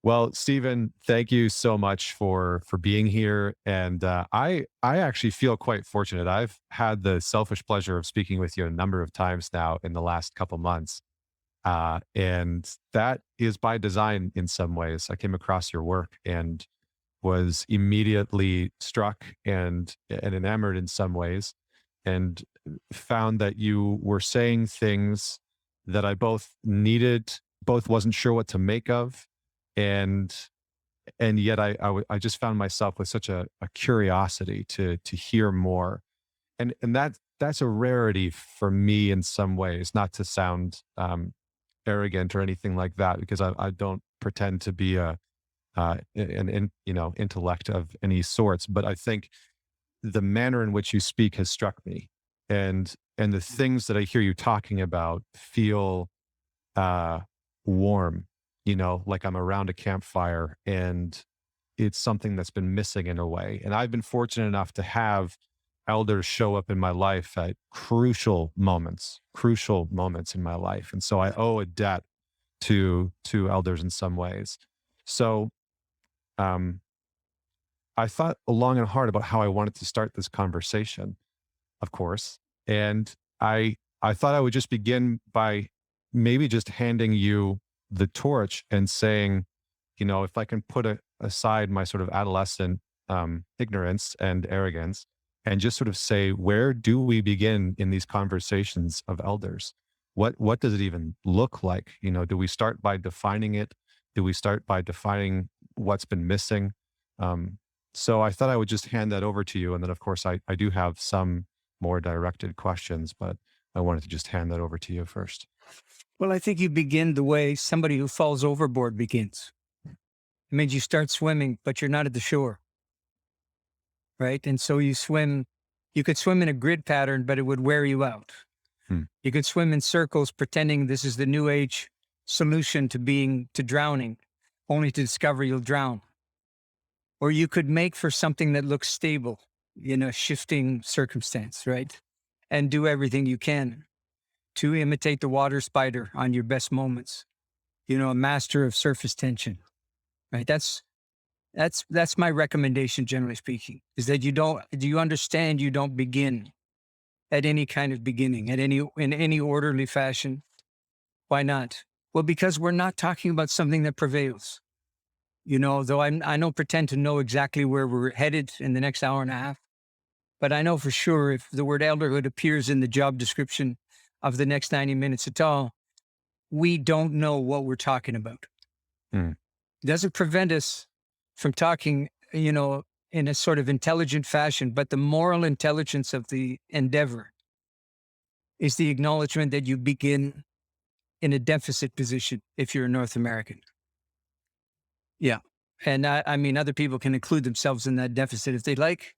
Well, Stephen, thank you so much for being here. And I actually feel quite fortunate. I've had the selfish pleasure of speaking with you a number of times now in the last couple months, and that is by design in some ways. I came across your work and was immediately struck and enamored in some ways, and found that you were saying things that I both needed, both wasn't sure what to make of, and yet I just found myself with such a curiosity to hear more, and that's a rarity for me in some ways. Not to sound arrogant or anything like that, because I don't pretend to be an intellect of any sorts, but I think the manner in which you speak has struck me, and the things that I hear you talking about feel uh, warm, like I'm around a campfire, and it's something that's been missing in a way. And I've been fortunate enough to have elders show up in my life at crucial moments in my life. And so I owe a debt to elders in some ways. So um, I thought long and hard about how I wanted to start this conversation, of course. And I thought I would just begin by maybe just handing you the torch and saying, if I can put aside my sort of adolescent ignorance and arrogance, and just sort of say, where do we begin in these conversations of elders? What does it even look like? Do we start by defining it? Do we start by defining what's been missing? Um, so I thought I would just hand that over to you. And then, of course, I do have some more directed questions, but I wanted to just hand that over to you first. Well, I think you begin the way somebody who falls overboard begins. It means you start swimming, but you're not at the shore, right? And so you could swim in a grid pattern, but it would wear you out. Hmm. You could swim in circles pretending this is the new age solution to drowning, only to discover you'll drown. Or you could make for something that looks stable in a shifting circumstance, right? And do everything you can to imitate the water spider on your best moments. A master of surface tension, right? That's my recommendation, generally speaking, is that do you understand you don't begin at any kind of beginning, in any orderly fashion. Why not? Well, because we're not talking about something that prevails. Though I don't pretend to know exactly where we're headed in the next hour and a half, but I know for sure if the word elderhood appears in the job description of the next 90 minutes at all, we don't know what we're talking about. Hmm. It doesn't prevent us from talking, in a sort of intelligent fashion, but the moral intelligence of the endeavor is the acknowledgement that you begin in a deficit position if you're a North American. Yeah. And I mean, other people can include themselves in that deficit if they like,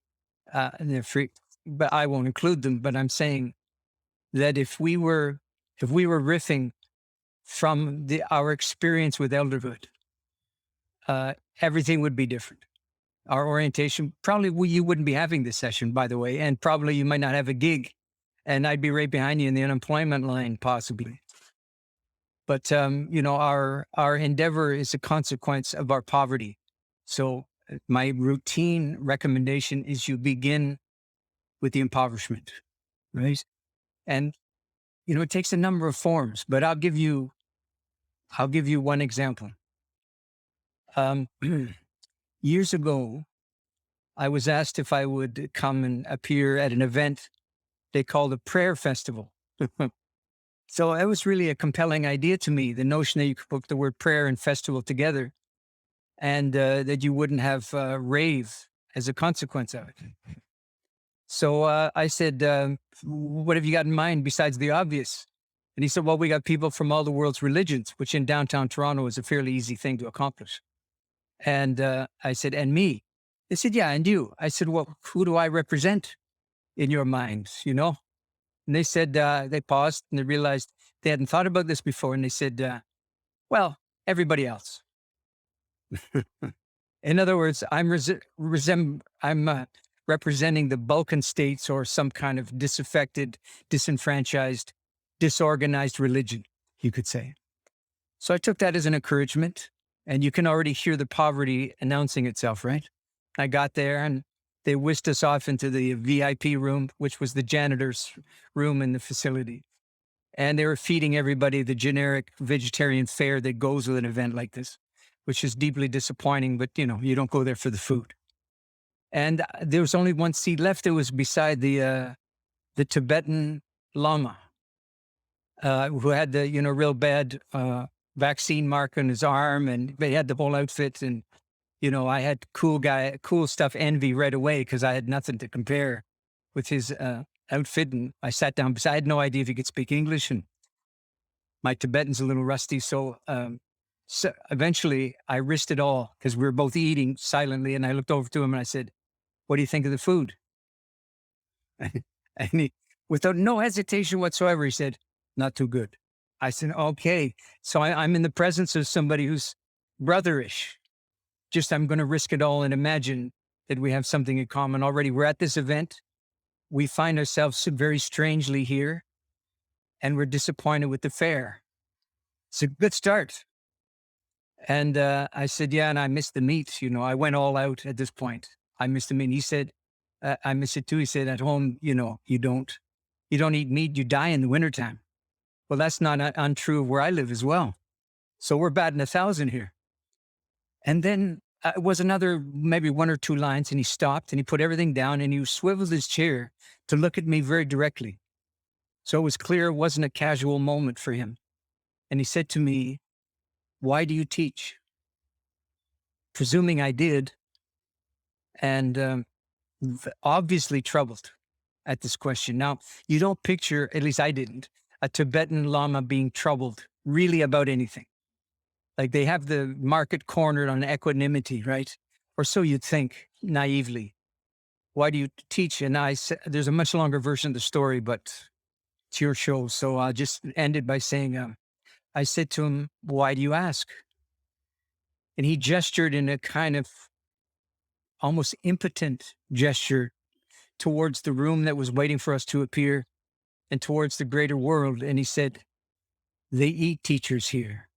and they're free, but I won't include them. But I'm saying that if we were riffing from our experience with elderhood, everything would be different. Our orientation, probably you wouldn't be having this session, by the way, and probably you might not have a gig, and I'd be right behind you in the unemployment line, possibly. But our endeavor is a consequence of our poverty. So my routine recommendation is you begin with the impoverishment, right? And it takes a number of forms, but I'll give you one example. Years ago, I was asked if I would come and appear at an event they called a prayer festival. So that was really a compelling idea to me, the notion that you could put the word prayer and festival together, and that you wouldn't have rave as a consequence of it. So I said, what have you got in mind besides the obvious? And he said, well, we got people from all the world's religions, which in downtown Toronto is a fairly easy thing to accomplish. And I said, and me? They said, yeah, and you. I said, well, who do I represent in your minds, And they said, they paused and they realized they hadn't thought about this before. And they said, well, everybody else. In other words, I'm representing the Balkan states or some kind of disaffected, disenfranchised, disorganized religion, you could say. So I took that as an encouragement. And you can already hear the poverty announcing itself, right? I got there and they whisked us off into the VIP room, which was the janitor's room in the facility. And they were feeding everybody the generic vegetarian fare that goes with an event like this, which is deeply disappointing, but you don't go there for the food. And there was only one seat left. It was beside the Tibetan Lama, who had the real bad vaccine mark on his arm, and they had the whole outfit. And I had cool stuff envy right away because I had nothing to compare with his outfit. And I sat down because I had no idea if he could speak English, and my Tibetan's a little rusty. So eventually I risked it all because we were both eating silently, and I looked over to him and I said, "What do you think of the food?" And he, without no hesitation whatsoever, he said, "Not too good." I said, "Okay." So I'm in the presence of somebody who's brotherish. Just I'm going to risk it all and imagine that we have something in common already. We're at this event. We find ourselves very strangely here, and we're disappointed with the fare. It's a good start. And I said, "Yeah, and I missed the meat. I went all out at this point. I missed the meat." And he said, "I miss it too." He said, "At home, you don't eat meat, you die in the wintertime." Well, that's not untrue of where I live as well. So we're batting 1,000 here. And then it was another maybe one or two lines, and he stopped and he put everything down and he swiveled his chair to look at me very directly. So it was clear it wasn't a casual moment for him. And he said to me, "Why do you teach?" Presuming I did, and obviously troubled at this question. Now, you don't picture, at least I didn't, a Tibetan Lama being troubled really about anything. Like they have the market cornered on equanimity, right? Or so you'd think naively. "Why do you teach?" And I said, there's a much longer version of the story, but it's your show. So I'll just end it by saying, I said to him, "Why do you ask?" And he gestured in a kind of almost impotent gesture towards the room that was waiting for us to appear and towards the greater world. And he said, "They eat teachers here."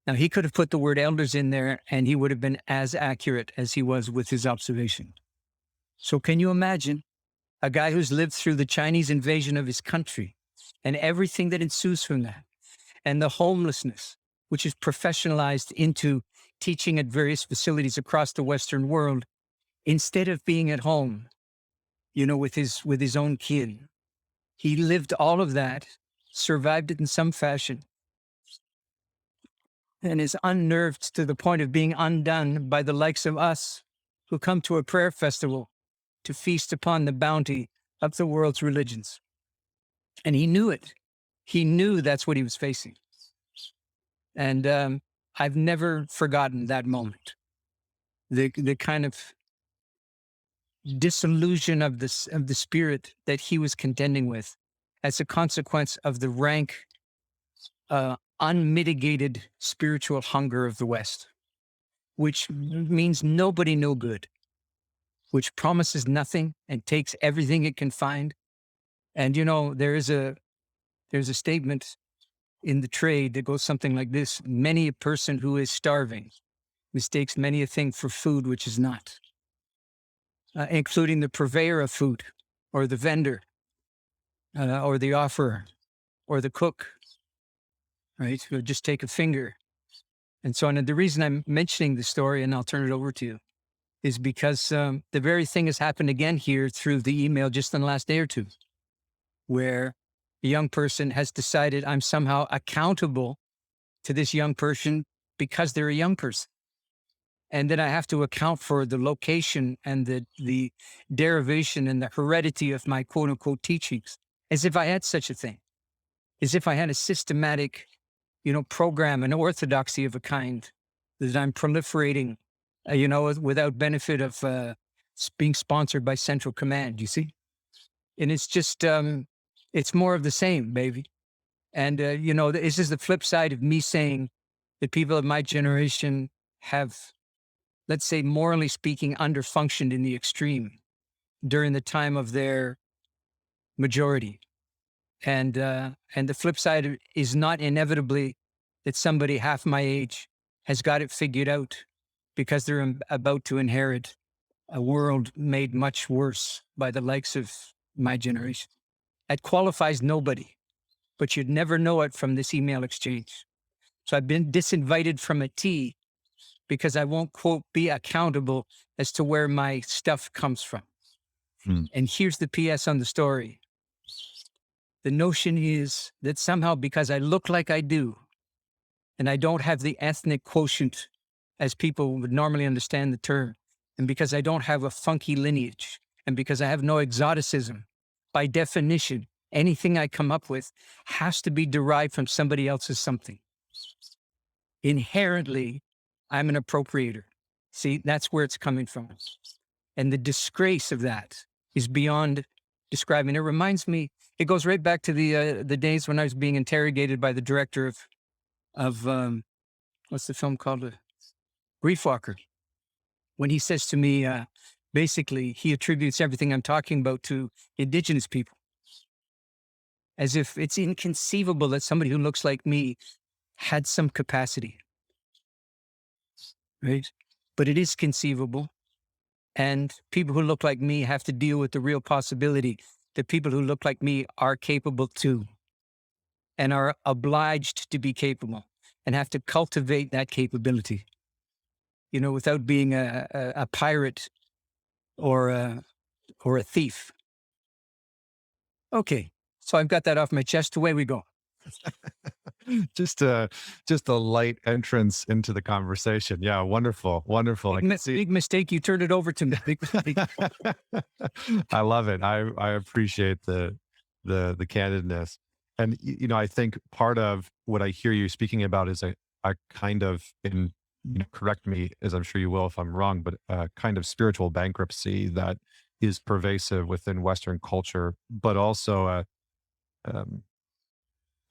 Now, he could have put the word elders in there and he would have been as accurate as he was with his observation. So can you imagine a guy who's lived through the Chinese invasion of his country and everything that ensues from that, and the homelessness, which is professionalized into teaching at various facilities across the Western world, instead of being at home, with his own kid. He lived all of that, survived it in some fashion, and is unnerved to the point of being undone by the likes of us who come to a prayer festival to feast upon the bounty of the world's religions. And he knew it. He knew that's what he was facing. And I've never forgotten that moment. The kind of disillusion of the spirit that he was contending with as a consequence of the rank, unmitigated spiritual hunger of the West, which means nobody no good, which promises nothing and takes everything it can find. And there's a statement in the trade that goes something like this: "Many a person who is starving mistakes many a thing for food which is not," including the purveyor of food, or the vendor, or the offerer, or the cook, right? Who just take a finger and so on. And the reason I'm mentioning the story, and I'll turn it over to you, is because the very thing has happened again here through the email just in the last day or two, where a young person has decided I'm somehow accountable to this young person because they're a young person. And then I have to account for the location and the derivation and the heredity of my quote unquote teachings, as if I had such a thing, as if I had a systematic, program, an orthodoxy of a kind that I'm proliferating, without benefit of being sponsored by Central Command, you see? And it's just, it's more of the same, baby. And, this is the flip side of me saying that people of my generation have, let's say, morally speaking, underfunctioned in the extreme during the time of their majority. And the flip side is not inevitably that somebody half my age has got it figured out because they're about to inherit a world made much worse by the likes of my generation. That qualifies nobody, but you'd never know it from this email exchange. So I've been disinvited from a tea because I won't, quote, be accountable as to where my stuff comes from. And here's the PS on the story. The notion is that somehow because I look like I do, and I don't have the ethnic quotient as people would normally understand the term, and because I don't have a funky lineage, and because I have no exoticism, by definition, anything I come up with has to be derived from somebody else's something. Inherently, I'm an appropriator. See, that's where it's coming from. And the disgrace of that is beyond describing. It reminds me, it goes right back to the days when I was being interrogated by the director of what's the film called? Grief Walker. When he says to me, basically, he attributes everything I'm talking about to Indigenous people. As if it's inconceivable that somebody who looks like me had some capacity. Right? But it is conceivable. And people who look like me have to deal with the real possibility that people who look like me are capable too, and are obliged to be capable, and have to cultivate that capability, you know, without being a pirate or a thief. Okay, so I've got that off my chest. Away we go. Just a light entrance into the conversation. Yeah, wonderful, wonderful. Big mistake. You turned it over to me. Big mistake. I love it. I appreciate the candidness, and you know, I think part of what I hear you speaking about is a kind of, in, you know, correct me as I'm sure you will if I'm wrong, but a kind of spiritual bankruptcy that is pervasive within Western culture, but also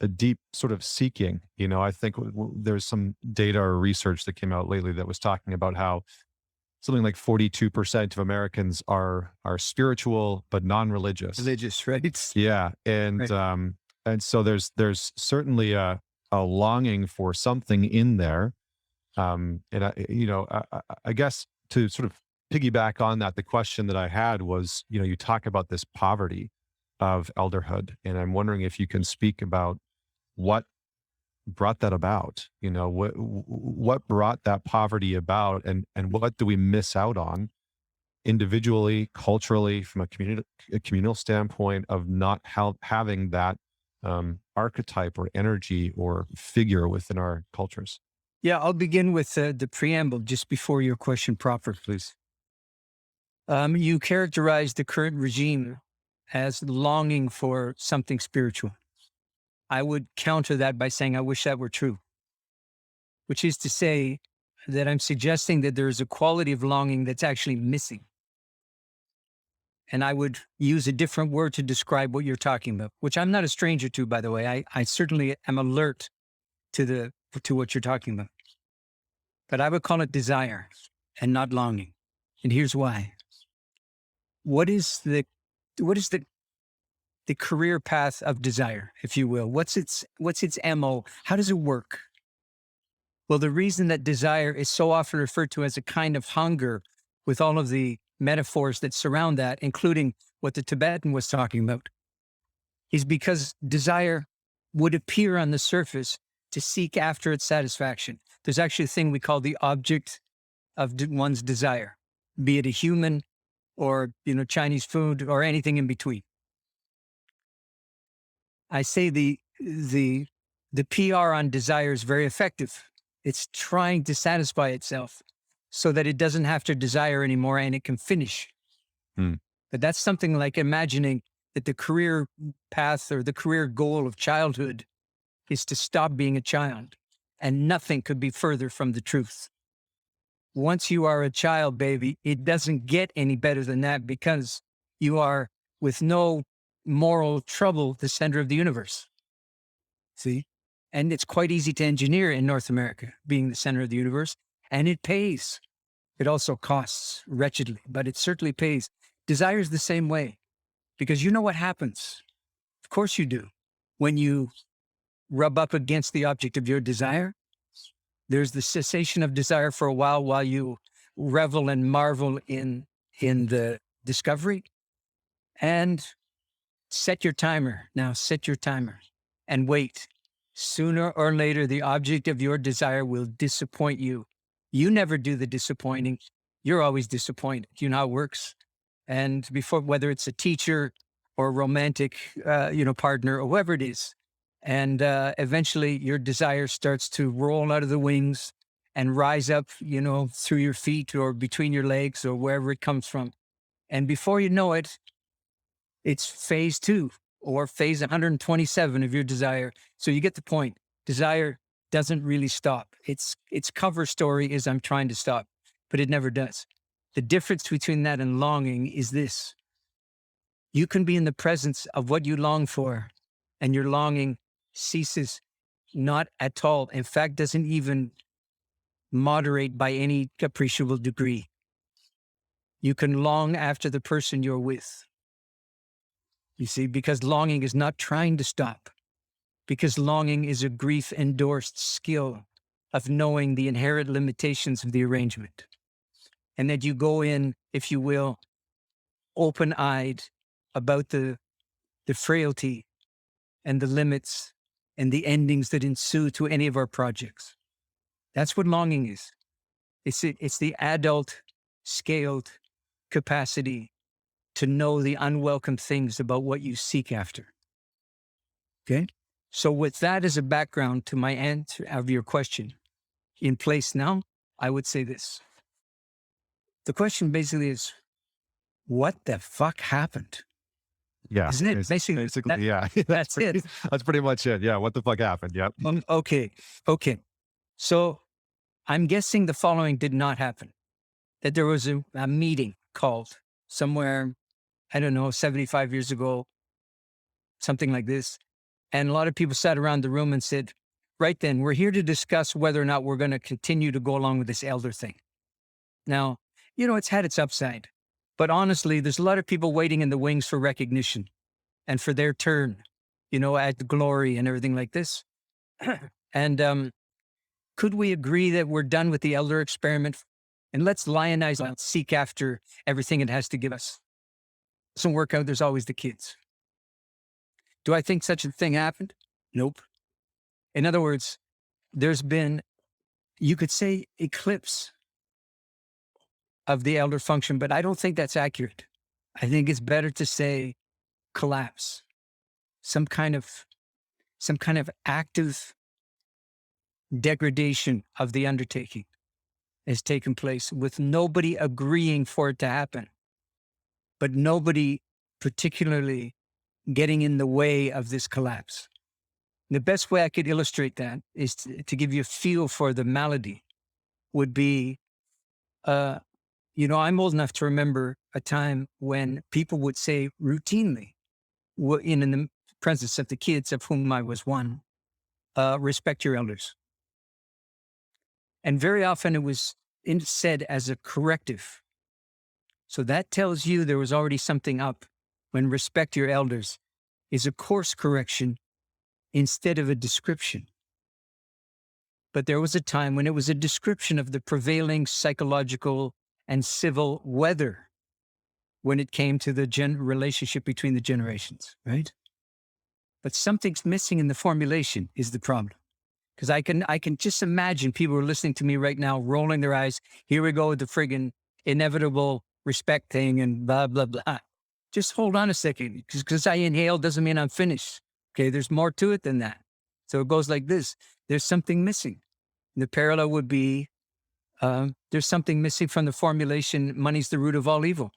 a deep sort of seeking. You know, I think there's some data or research that came out lately that was talking about how something like 42% of Americans are spiritual but non-religious. Religious, right? Yeah, and Right. And so there's certainly a longing for something in there, and you know, I guess to sort of piggyback on that, the question that I had was, you know, you talk about this poverty of elderhood, and I'm wondering if you can speak about what brought that about. You know, what brought that poverty about, and what do we miss out on individually, culturally, from a communal standpoint of not having that archetype or energy or figure within our cultures? Yeah, I'll begin with the preamble just before your question proper. Please. You characterized the current regime as longing for something spiritual. I would counter that by saying I wish that were true, which is to say that I'm suggesting that there is a quality of longing that's actually missing. And I would use a different word to describe what you're talking about, which I'm not a stranger to, by the way. I certainly am alert to what you're talking about. But I would call it desire and not longing. And here's why. What is the career path of desire, if you will? What's its MO? How does it work? Well, the reason that desire is so often referred to as a kind of hunger, with all of the metaphors that surround that, including what the Tibetan was talking about, is because desire would appear on the surface to seek after its satisfaction. There's actually a thing we call the object of one's desire, be it a human or, you know, Chinese food or anything in between. I say the PR on desire is very effective. It's trying to satisfy itself so that it doesn't have to desire anymore and it can finish. Hmm. But that's something like imagining that the career path or the career goal of childhood is to stop being a child. And nothing could be further from the truth. Once you are a child, baby, it doesn't get any better than that, because you are, with no moral trouble, the center of the universe. See? And it's quite easy to engineer in North America, being the center of the universe, and it pays. It also costs wretchedly, but it certainly pays. Desire is the same way, because you know what happens. Of course you do. When you rub up against the object of your desire. There's the cessation of desire for a while you revel and marvel in the discovery. And set your timer. Now set your timer and wait. Sooner or later, the object of your desire will disappoint you. You never do the disappointing. You're always disappointed. You know how it works. And before, whether it's a teacher or a romantic, partner or whoever it is, and eventually your desire starts to roll out of the wings and rise up, through your feet or between your legs or wherever it comes from. And before you know it, it's phase 2 or phase 127 of your desire. So you get the point. Desire doesn't really stop. Its cover story is I'm trying to stop, but it never does. The difference between that and longing is this. You can be in the presence of what you long for, and your longing ceases not at all. In fact, doesn't even moderate by any appreciable degree. You can long after the person you're with. You see, because longing is not trying to stop, because longing is a grief-endorsed skill of knowing the inherent limitations of the arrangement. And that you go in, if you will, open-eyed about the frailty and the limits and the endings that ensue to any of our projects. That's what longing is. It's the adult scaled capacity to know the unwelcome things about what you seek after. Okay? So with that as a background to my answer of your question in place now, I would say this. The question basically is, what the fuck happened? Yeah. Isn't it? Basically, yeah. That's it. That's pretty much it. Yeah. What the fuck happened? Yep. Okay. So I'm guessing the following did not happen. That there was a meeting called somewhere, I don't know, 75 years ago, something like this. And a lot of people sat around the room and said, right then, we're here to discuss whether or not we're going to continue to go along with this elder thing. Now, it's had its upside. But honestly, there's a lot of people waiting in the wings for recognition and for their turn, at the glory and everything like this. And could we agree that we're done with the elder experiment and let's lionize and seek after everything it has to give us? Doesn't work out, there's always the kids. Do I think such a thing happened? Nope. In other words, there's been, you could say, eclipse of the elder function, but I don't think that's accurate. I think it's better to say collapse. Some kind of active degradation of the undertaking has taken place with nobody agreeing for it to happen, but nobody particularly getting in the way of this collapse. The best way I could illustrate that is to give you a feel for the malady would be, I'm old enough to remember a time when people would say routinely, in the presence of the kids, of whom I was one, respect your elders. And very often it was said as a corrective. So that tells you there was already something up when respect your elders is a course correction instead of a description. But there was a time when it was a description of the prevailing psychological and civil weather when it came to the relationship between the generations, right? But something's missing in the formulation is the problem. Because I can just imagine people who are listening to me right now rolling their eyes. Here we go with the friggin' inevitable respect thing and blah, blah, blah. Just hold on a second. Because I inhale doesn't mean I'm finished. Okay, there's more to it than that. So it goes like this. There's something missing. The parallel would be, there's something missing from the formulation, money's the root of all evil.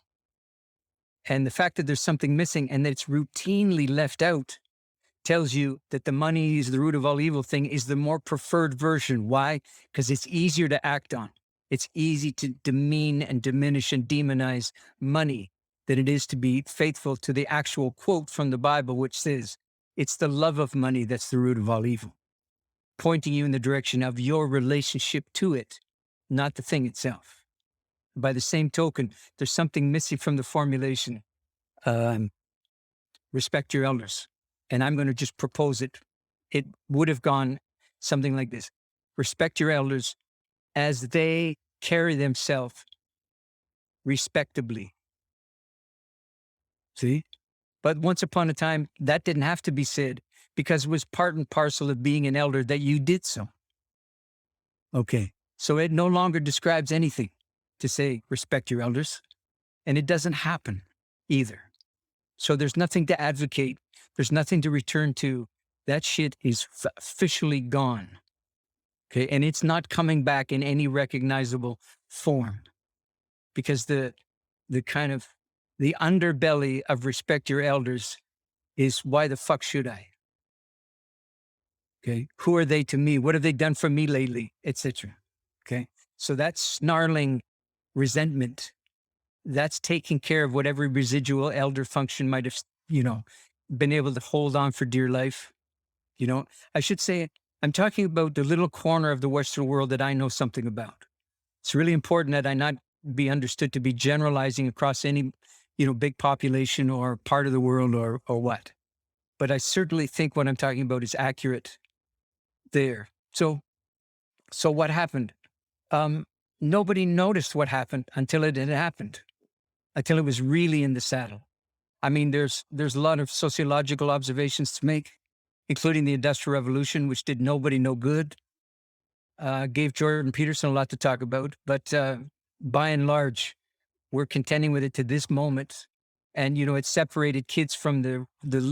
And the fact that there's something missing and that it's routinely left out tells you that the money is the root of all evil thing is the more preferred version. Why? Because it's easier to act on. It's easy to demean and diminish and demonize money than it is to be faithful to the actual quote from the Bible, which says, it's the love of money that's the root of all evil, pointing you in the direction of your relationship to it, not the thing itself. By the same token, there's something missing from the formulation. Respect your elders. And I'm going to just propose it it would have gone something like this: respect your elders as they carry themselves respectably. See? But once upon a time, that didn't have to be said because it was part and parcel of being an elder that you did so. Okay. So it no longer describes anything to say respect your elders, and it doesn't happen either. So there's nothing to advocate, there's nothing to return to. That shit is officially gone. Okay. And it's not coming back in any recognizable form because the kind of the underbelly of respect your elders is why the fuck should I? Okay. Who are they to me? What have they done for me lately? Etc. Okay. So that snarling resentment, that's taking care of whatever residual elder function might have, been able to hold on for dear life. I should say, I'm talking about the little corner of the Western world that I know something about. It's really important that I not be understood to be generalizing across any, big population or part of the world or what. But I certainly think what I'm talking about is accurate there. So what happened? Nobody noticed what happened until it had happened, until it was really in the saddle. I mean, there's a lot of sociological observations to make, including the Industrial Revolution, which did nobody no good. Gave Jordan Peterson a lot to talk about, but by and large, we're contending with it to this moment. And, it separated kids from the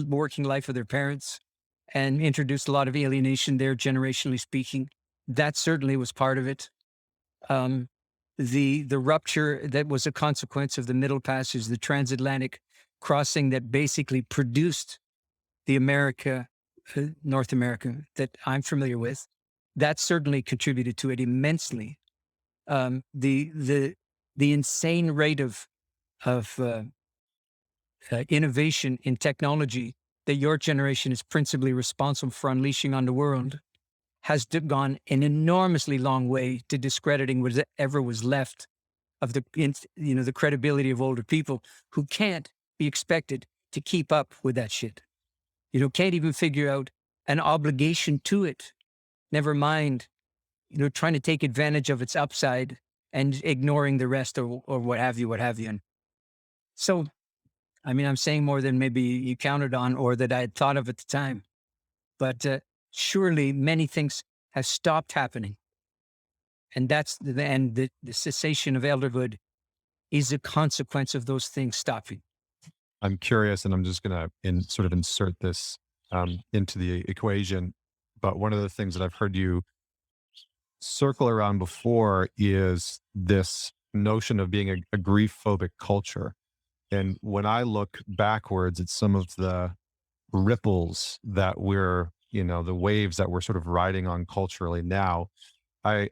working life of their parents and introduced a lot of alienation there, generationally speaking. That certainly was part of it. The rupture that was a consequence of the Middle Passage, the transatlantic crossing that basically produced the North America that I'm familiar with, that certainly contributed to it immensely. The insane rate of innovation in technology that your generation is principally responsible for unleashing on the world has gone an enormously long way to discrediting whatever was left of the credibility of older people who can't be expected to keep up with that shit. Can't even figure out an obligation to it. Never mind, trying to take advantage of its upside and ignoring the rest or what have you. And so, I mean, I'm saying more than maybe you counted on or that I had thought of at the time. But surely many things have stopped happening. And the cessation of elderhood is a consequence of those things stopping. I'm curious, and I'm just going to sort of insert this into the equation. But one of the things that I've heard you circle around before is this notion of being a grief phobic culture. And when I look backwards at some of the ripples that the waves that we're sort of riding on culturally now, I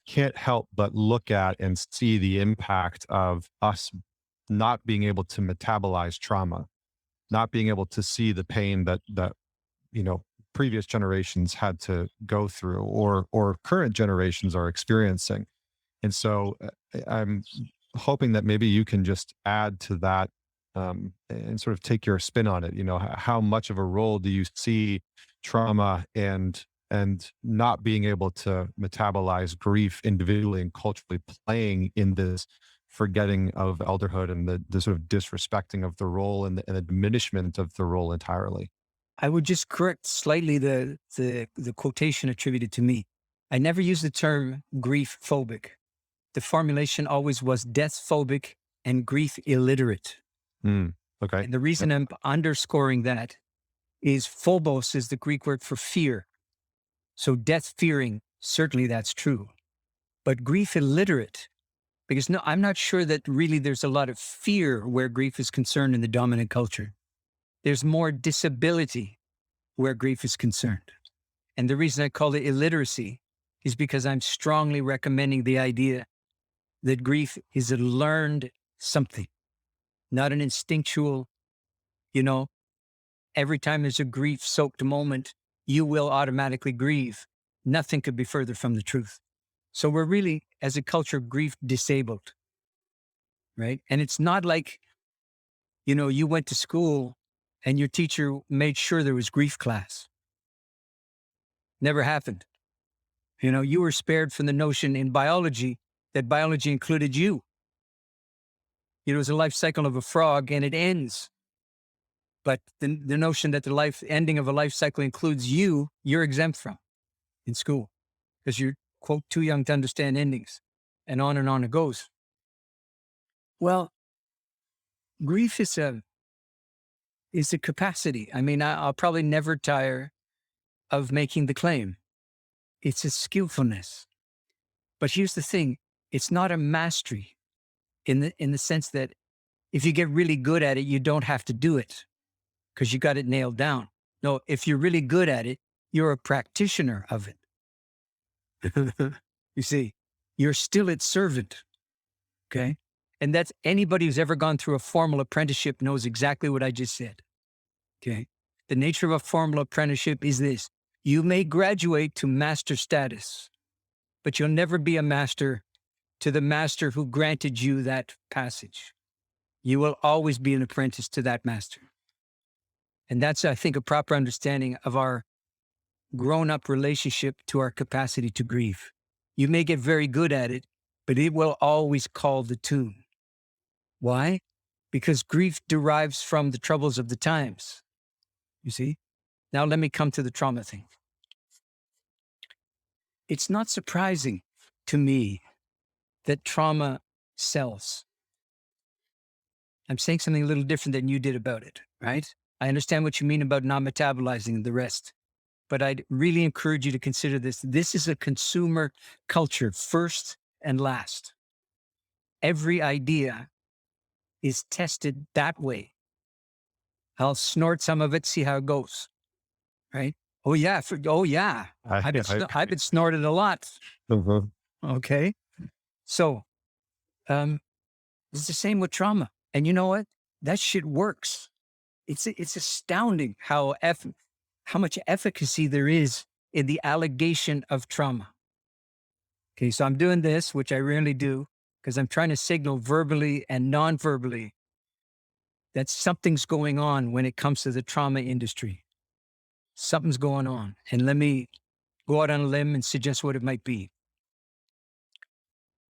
can't help but look at and see the impact of us not being able to metabolize trauma, not being able to see the pain that previous generations had to go through or current generations are experiencing. And so I'm hoping that maybe you can just add to that and sort of take your spin on it. How much of a role do you see trauma and not being able to metabolize grief individually and culturally playing in this forgetting of elderhood and the sort of disrespecting of the role and the diminishment of the role entirely? I would just correct slightly the quotation attributed to me. I never used the term grief phobic. The formulation always was death phobic and grief illiterate. Okay. And the reason I'm underscoring that is phobos is the Greek word for fear. So death fearing, certainly that's true. But grief illiterate, because no, I'm not sure that really there's a lot of fear where grief is concerned in the dominant culture. There's more disability where grief is concerned. And the reason I call it illiteracy is because I'm strongly recommending the idea that grief is a learned something, not an instinctual, every time there's a grief soaked moment, you will automatically grieve. Nothing could be further from the truth. So we're really, as a culture, grief disabled, right? And it's not like, you went to school and your teacher made sure there was grief class. Never happened. You know, you were spared from the notion in biology that biology included you. It was a life cycle of a frog and it ends. But the notion that the life ending of a life cycle includes you, you're exempt from in school because you're, quote, too young to understand endings. And on it goes. Well, grief is a capacity. I mean, I'll probably never tire of making the claim. It's a skillfulness. But here's the thing, it's not a mastery in the sense that if you get really good at it, you don't have to do it because you got it nailed down. No, if you're really good at it, you're a practitioner of it. You see, you're still its servant. Okay. And that's anybody who's ever gone through a formal apprenticeship knows exactly what I just said. Okay. The nature of a formal apprenticeship is this. You may graduate to master status, but you'll never be a master to the master who granted you that passage. You will always be an apprentice to that master. And that's, I think, a proper understanding of our grown-up relationship to our capacity to grieve. You may get very good at it, but it will always call the tune. Why? Because grief derives from the troubles of the times. You see? Now let me come to the trauma thing. It's not surprising to me that trauma sells. I'm saying something a little different than you did about it, right? I understand what you mean about not metabolizing the rest, but I'd really encourage you to consider this. This is a consumer culture, first and last. Every idea is tested that way. I'll snort some of it, see how it goes, right? Oh yeah, I've been snorted a lot. Okay, so it's the same with trauma, and you know what? That shit works. It's astounding how much efficacy there is in the allegation of trauma. Okay, so I'm doing this, which I rarely do, because I'm trying to signal verbally and non-verbally that something's going on when it comes to the trauma industry. Something's going on. And let me go out on a limb and suggest what it might be.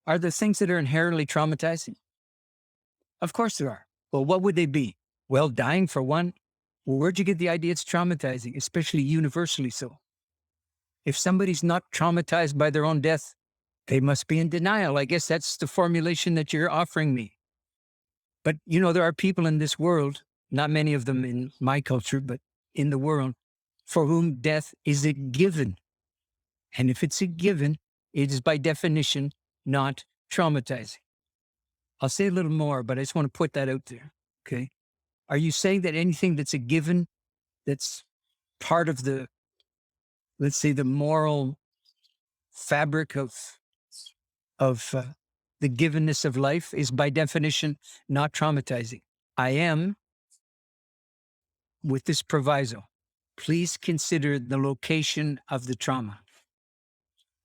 Are there things that are inherently traumatizing? Of course there are. Well, what would they be? Well, dying for one. Well, where'd you get the idea it's traumatizing, especially universally so? If somebody's not traumatized by their own death, they must be in denial. I guess that's the formulation that you're offering me. But, you know, there are people in this world, not many of them in my culture, but in the world, for whom death is a given. And if it's a given, it is by definition not traumatizing. I'll say a little more, but I just want to put that out there, okay? Are you saying that anything that's a given, that's part of the, let's say, the moral fabric of the givenness of life is by definition not traumatizing? I am, with this proviso, please consider the location of the trauma.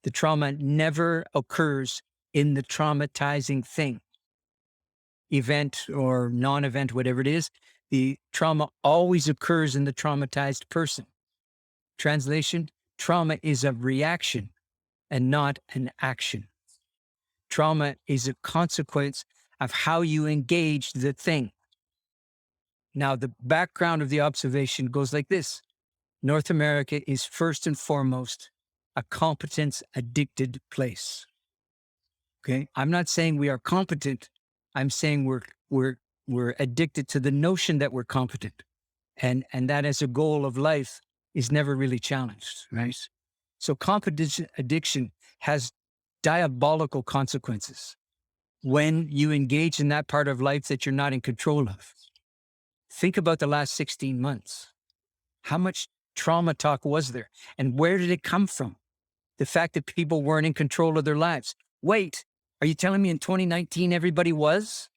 The trauma never occurs in the traumatizing thing, event or non-event, whatever it is. The trauma always occurs in the traumatized person. Translation, trauma is a reaction and not an action. Trauma is a consequence of how you engage the thing. Now, the background of the observation goes like this. North America is first and foremost a competence-addicted place. Okay? I'm not saying we are competent. I'm saying we're addicted to the notion that we're competent. And that as a goal of life is never really challenged, right? So competence addiction has diabolical consequences when you engage in that part of life that you're not in control of. Think about the last 16 months. How much trauma talk was there? And where did it come from? The fact that people weren't in control of their lives. Wait, are you telling me in 2019 everybody was?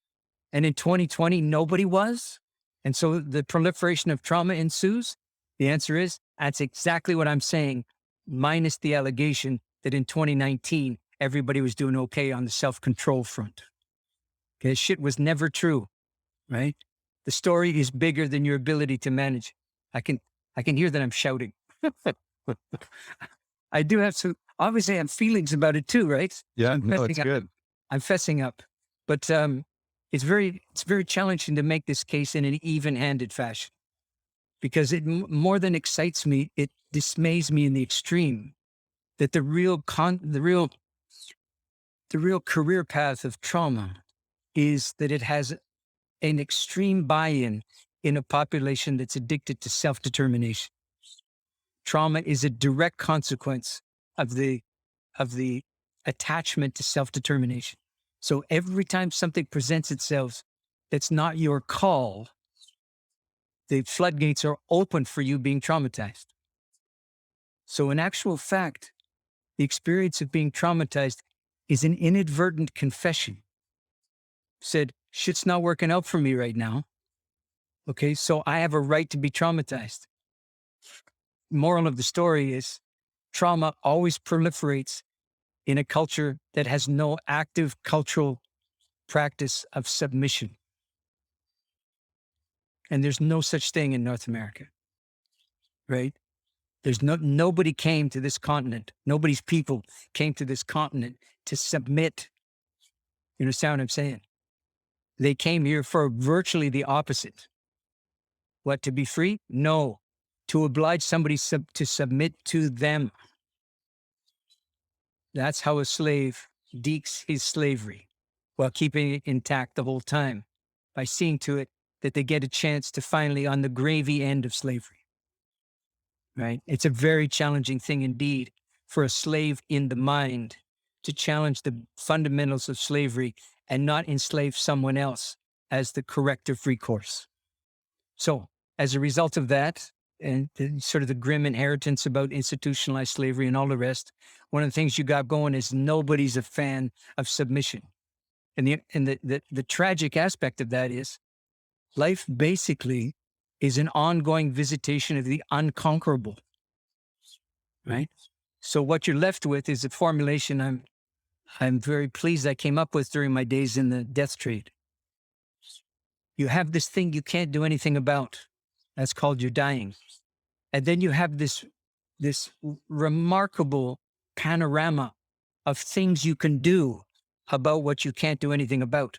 And in 2020 nobody was? And so the proliferation of trauma ensues? The answer is, that's exactly what I'm saying, minus the allegation that in 2019 everybody was doing okay on the self-control front. Okay, shit was never true, right? The story is bigger than your ability to manage. I can hear that I'm shouting. I do have some, obviously I have feelings about it too, right? Yeah, I'm no, it's fessing up. good. I'm fessing up. But it's very challenging to make this case in an even-handed fashion, because it more than excites me, it dismays me in the extreme that the real career path of trauma is that it has an extreme buy-in in a population that's addicted to self-determination. Trauma is a direct consequence of the attachment to self-determination. So every time something presents itself that's not your call, the floodgates are open for you being traumatized. So in actual fact, the experience of being traumatized is an inadvertent confession. Said, shit's not working out for me right now. Okay, so I have a right to be traumatized. Moral of the story is trauma always proliferates in a culture that has no active cultural practice of submission. And there's no such thing in North America, right? Nobody came to this continent. Nobody's people came to this continent to submit. You understand what I'm saying? They came here for virtually the opposite. What, to be free? No. To oblige somebody to submit to them. That's how a slave dekes his slavery while keeping it intact the whole time, by seeing to it that they get a chance to finally on the gravy end of slavery, right? It's a very challenging thing indeed for a slave in the mind to challenge the fundamentals of slavery and not enslave someone else as the corrective recourse. So as a result of that, and sort of the grim inheritance about institutionalized slavery and all the rest, one of the things you got going is nobody's a fan of submission. And the tragic aspect of that is life basically is an ongoing visitation of the unconquerable, right? So what you're left with is a formulation I'm very pleased I came up with during my days in the death trade. You have this thing you can't do anything about. That's called you're dying. And then you have this remarkable panorama of things you can do about what you can't do anything about.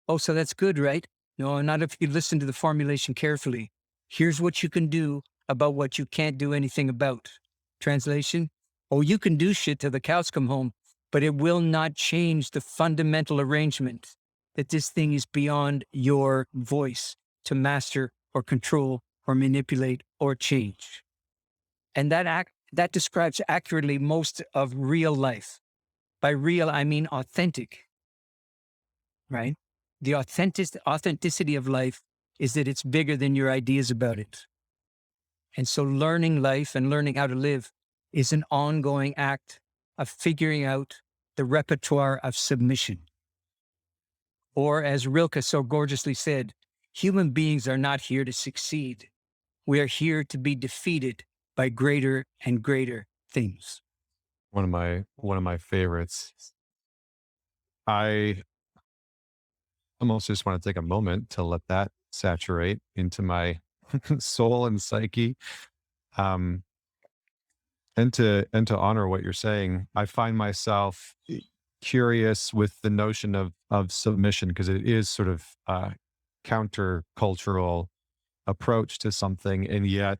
Oh, so that's good, right? No, not if you listen to the formulation carefully. Here's what you can do about what you can't do anything about. Translation? Oh, you can do shit till the cows come home, but it will not change the fundamental arrangement that this thing is beyond your voice to master or control or manipulate or change. And that describes accurately most of real life. By real, I mean authentic, right? The authenticity of life is that it's bigger than your ideas about it. And so learning life and learning how to live is an ongoing act of figuring out the repertoire of submission. Or as Rilke so gorgeously said, human beings are not here to succeed. We are here to be defeated by greater and greater things. One of my favorites. I almost just want to take a moment to let that saturate into my soul and psyche. Um, and to honor what you're saying. I find myself curious with the notion of submission, because it is sort of a countercultural approach to something. And yet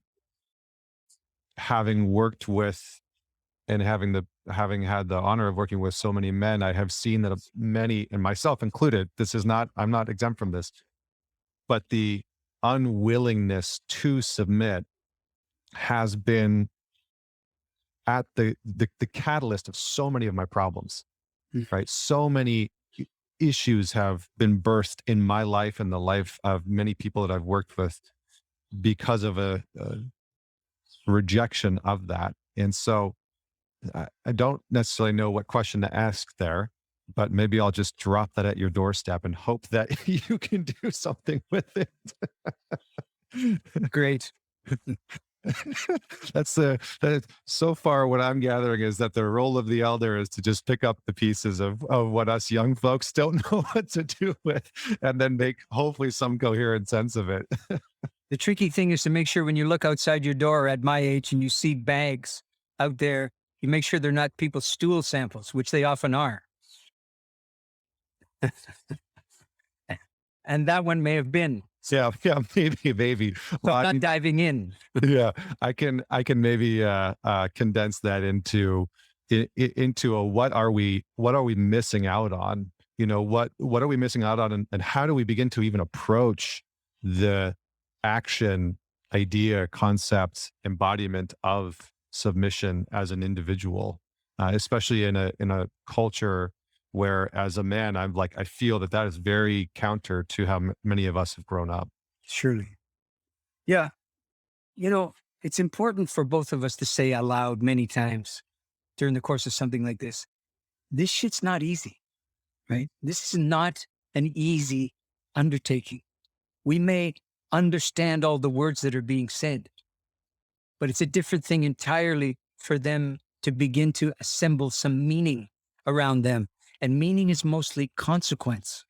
having worked with and having had the honor of working with so many men, I have seen that many, and myself included, I'm not exempt from this, but the unwillingness to submit has been at the catalyst of so many of my problems, right? So many issues have been birthed in my life and the life of many people that I've worked with because of a rejection of that. And so I don't necessarily know what question to ask there, but maybe I'll just drop that at your doorstep and hope that you can do something with it. Great. So far what I'm gathering is that the role of the elder is to just pick up the pieces of what us young folks don't know what to do with, and then make hopefully some coherent sense of it. The tricky thing is to make sure when you look outside your door at my age and you see bags out there, you make sure they're not people's stool samples, which they often are. And that one may have been. Yeah, yeah, maybe. So Well, I'm I not mean, diving in. yeah, I can maybe condense that into into a what are we missing out on? What are we missing out on, and how do we begin to even approach the action, idea, concept, embodiment of submission as an individual, especially in a culture where, as a man, I feel that is very counter to how many of us have grown up. Surely. Yeah. You know, it's important for both of us to say aloud many times during the course of something like this. This shit's not easy, right? This is not an easy undertaking. We may understand all the words that are being said, but it's a different thing entirely for them to begin to assemble some meaning around them. And meaning is mostly consequence.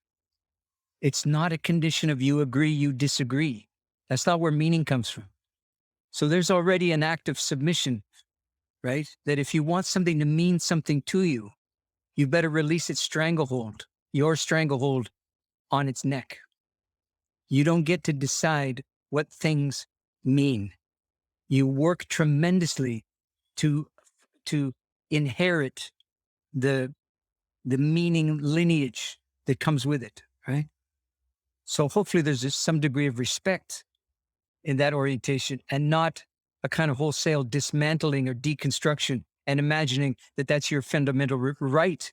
It's not a condition of you agree, you disagree. That's not where meaning comes from. So there's already an act of submission, right? That if you want something to mean something to you, you better release its stranglehold, your stranglehold on its neck. You don't get to decide what things mean. You work tremendously to inherit the meaning lineage that comes with it, right? So hopefully there's just some degree of respect in that orientation, and not a kind of wholesale dismantling or deconstruction and imagining that that's your fundamental right,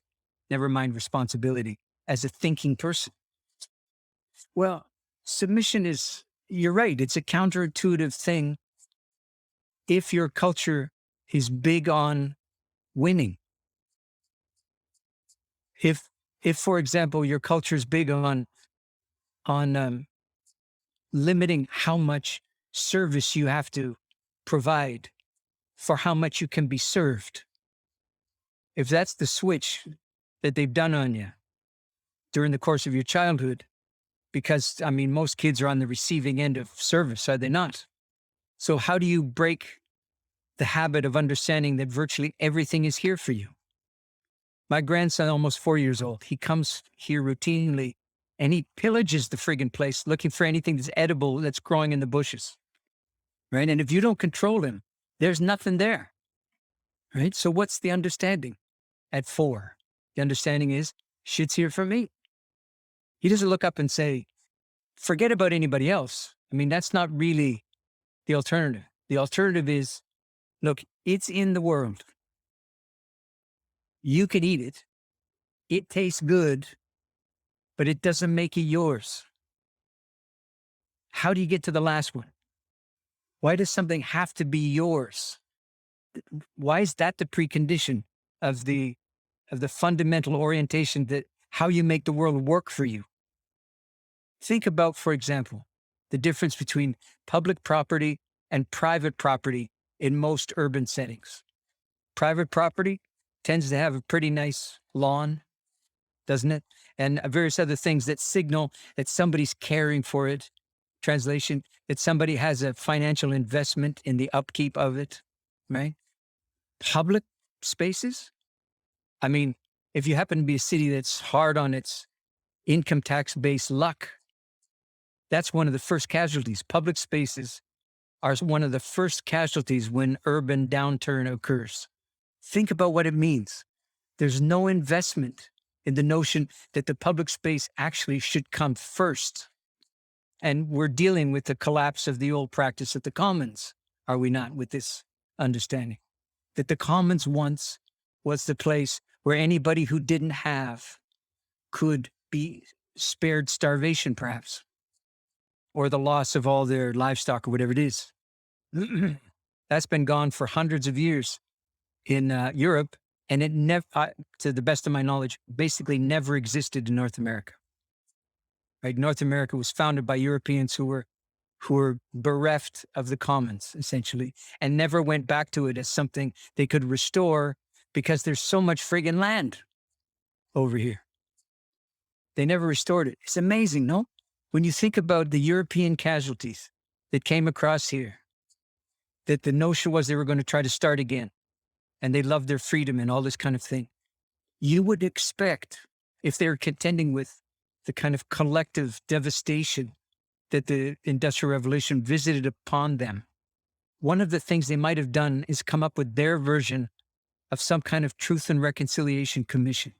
never mind responsibility as a thinking person. Well, submission is, you're right, it's a counterintuitive thing if your culture is big on winning. If, for example, your culture is big on limiting how much service you have to provide for how much you can be served. If that's the switch that they've done on you during the course of your childhood, because I mean, most kids are on the receiving end of service, are they not? So how do you break the habit of understanding that virtually everything is here for you? My grandson, almost 4 years old, he comes here routinely and he pillages the friggin' place looking for anything that's edible that's growing in the bushes, right? And if you don't control him, there's nothing there, right? So what's the understanding at 4? The understanding is shit's here for me. He doesn't look up and say, forget about anybody else. I mean, that's not really the alternative. The alternative is, look, it's in the world. You can eat it. It tastes good, but it doesn't make it yours. How do you get to the last one? Why does something have to be yours? Why is that the precondition of the fundamental orientation that how you make the world work for you? Think about, for example, the difference between public property and private property in most urban settings. Private property tends to have a pretty nice lawn, doesn't it? And various other things that signal that somebody's caring for it. Translation, that somebody has a financial investment in the upkeep of it, right? Public spaces, I mean, if you happen to be a city that's hard on its income tax-based luck, that's one of the first casualties. Public spaces are one of the first casualties when urban downturn occurs. Think about what it means. There's no investment in the notion that the public space actually should come first. And we're dealing with the collapse of the old practice at the commons, are we not, with this understanding? That the commons once was the place where anybody who didn't have could be spared starvation, perhaps, or the loss of all their livestock or whatever it is. That's been gone for hundreds of years in Europe, and it never, to the best of my knowledge, basically never existed in North America. Right? North America was founded by Europeans who were bereft of the commons, essentially, and never went back to it as something they could restore because there's so much friggin' land over here. They never restored it. It's amazing, no? When you think about the European casualties that came across here, that the notion was they were going to try to start again and they loved their freedom and all this kind of thing. You would expect, if they're contending with the kind of collective devastation that the Industrial Revolution visited upon them, one of the things they might have done is come up with their version of some kind of Truth and Reconciliation Commission,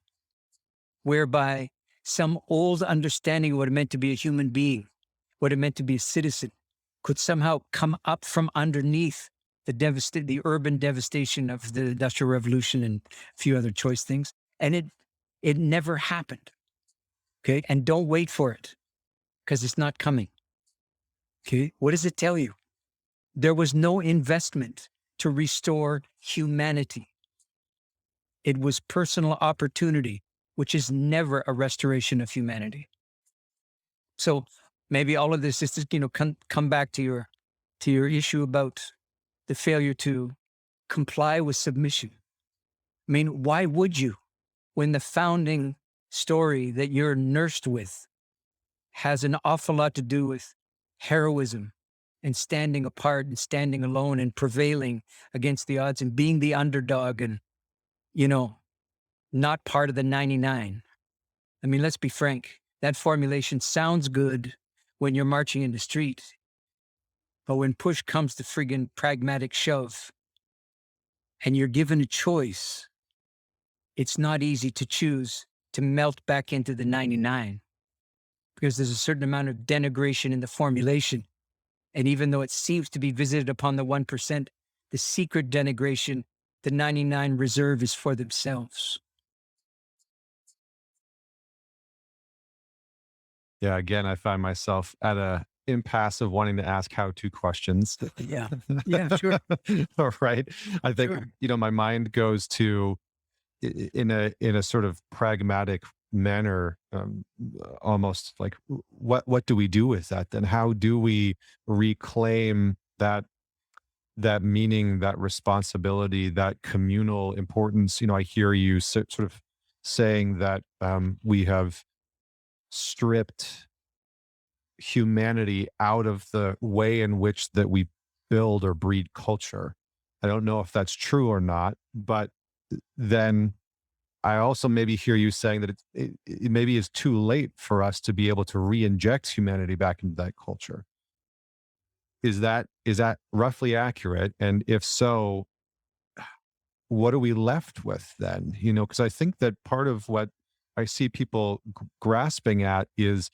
whereby some old understanding of what it meant to be a human being, what it meant to be a citizen, could somehow come up from underneath the urban devastation of the Industrial Revolution and a few other choice things. And it never happened. Okay. And don't wait for it, because it's not coming. Okay. What does it tell you? There was no investment to restore humanity. It was personal opportunity, which is never a restoration of humanity. So maybe all of this is to, come back to your issue about the failure to comply with submission. I mean, why would you, when the founding story that you're nursed with has an awful lot to do with heroism and standing apart and standing alone and prevailing against the odds and being the underdog and, not part of the 99. I mean, let's be frank. That formulation sounds good when you're marching in the street, but when push comes to friggin' pragmatic shove and you're given a choice, it's not easy to choose to melt back into the 99, because there's a certain amount of denigration in the formulation. And even though it seems to be visited upon the 1%, the secret denigration, the 99 reserve, is for themselves. Yeah, again, I find myself at a impasse of wanting to ask how-to questions. Yeah. Yeah, sure. All right. I think, Sure. my mind goes to, in a sort of pragmatic manner, almost like, what do we do with that then? How do we reclaim that meaning, that responsibility, that communal importance? I hear you sort of saying that we have stripped humanity out of the way in which that we build or breed culture. I don't know if that's true or not, but then I also maybe hear you saying that it maybe is too late for us to be able to re-inject humanity back into that culture. Is that roughly accurate? And if so, what are we left with then? Because I think that part of what I see people grasping at is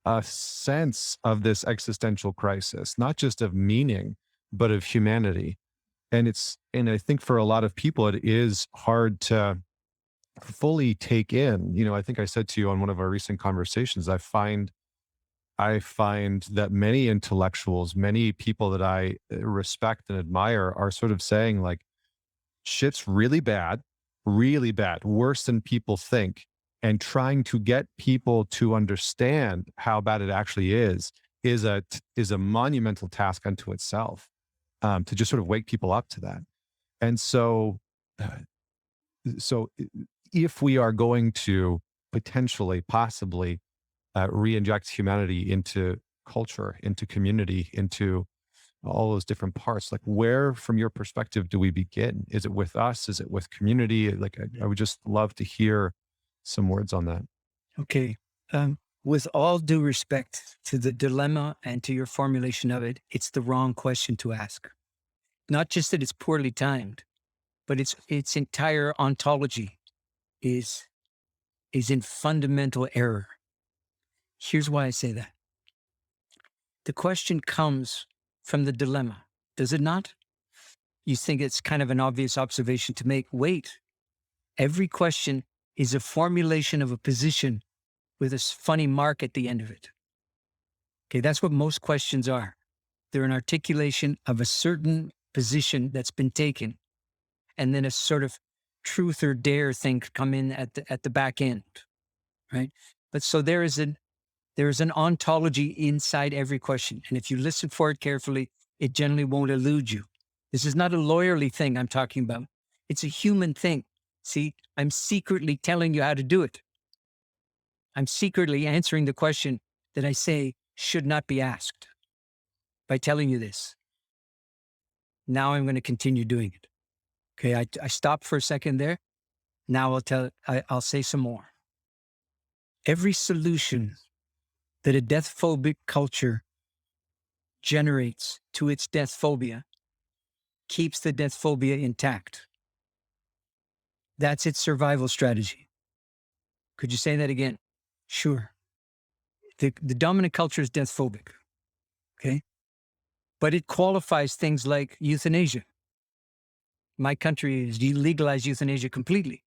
a sense of this existential crisis, not just of meaning, but of humanity. And I think for a lot of people, it is hard to fully take in. I think I said to you on one of our recent conversations, I find that many intellectuals, many people that I respect and admire are sort of saying like, shit's really bad, worse than people think. And trying to get people to understand how bad it actually is a monumental task unto itself, to just sort of wake people up to that. And uh, so if we are going to potentially, possibly, re-inject humanity into culture, into community, into all those different parts, like, where from your perspective do we begin? Is it with us? Is it with community? Like, I would just love to hear some words on that. Okay. With all due respect to the dilemma and to your formulation of it, it's the wrong question to ask. Not just that it's poorly timed, but its entire ontology is in fundamental error. Here's why I say that. The question comes from the dilemma, does it not? You think it's kind of an obvious observation to make. Wait, every question is a formulation of a position with a funny mark at the end of it. Okay, that's what most questions are. They're an articulation of a certain position that's been taken, and then a sort of truth or dare thing could come in at the back end, right? But so there is an ontology inside every question, and if you listen for it carefully, it generally won't elude you. This is not a lawyerly thing I'm talking about. It's a human thing. See, I'm secretly telling you how to do it. I'm secretly answering the question that I say should not be asked. by telling you this. Now I'm going to continue doing it. Okay, I stopped for a second there. Now I'll say some more. Every solution that a death-phobic culture generates to its death phobia keeps the death phobia intact. That's its survival strategy. Could you say that again? Sure. The dominant culture is death phobic. Okay. But it qualifies things like euthanasia. My country has legalized euthanasia completely.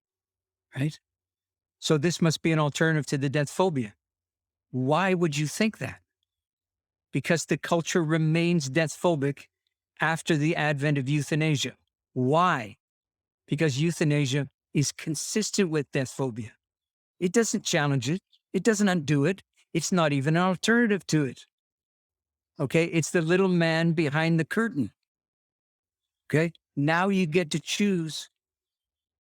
Right. So this must be an alternative to the death phobia. Why would you think that? Because the culture remains death phobic after the advent of euthanasia. Why? Because euthanasia is consistent with death phobia. It doesn't challenge it. It doesn't undo it. It's not even an alternative to it. Okay, it's the little man behind the curtain. Okay, now you get to choose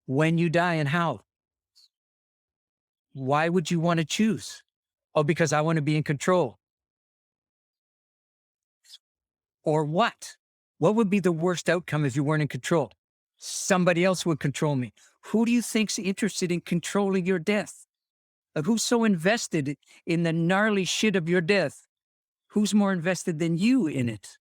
when you die and how. Why would you want to choose? Oh, because I want to be in control. Or what? What would be the worst outcome if you weren't in control? Somebody else would control me. Who do you think's interested in controlling your death? Like, who's so invested in the gnarly shit of your death? Who's more invested than you in it?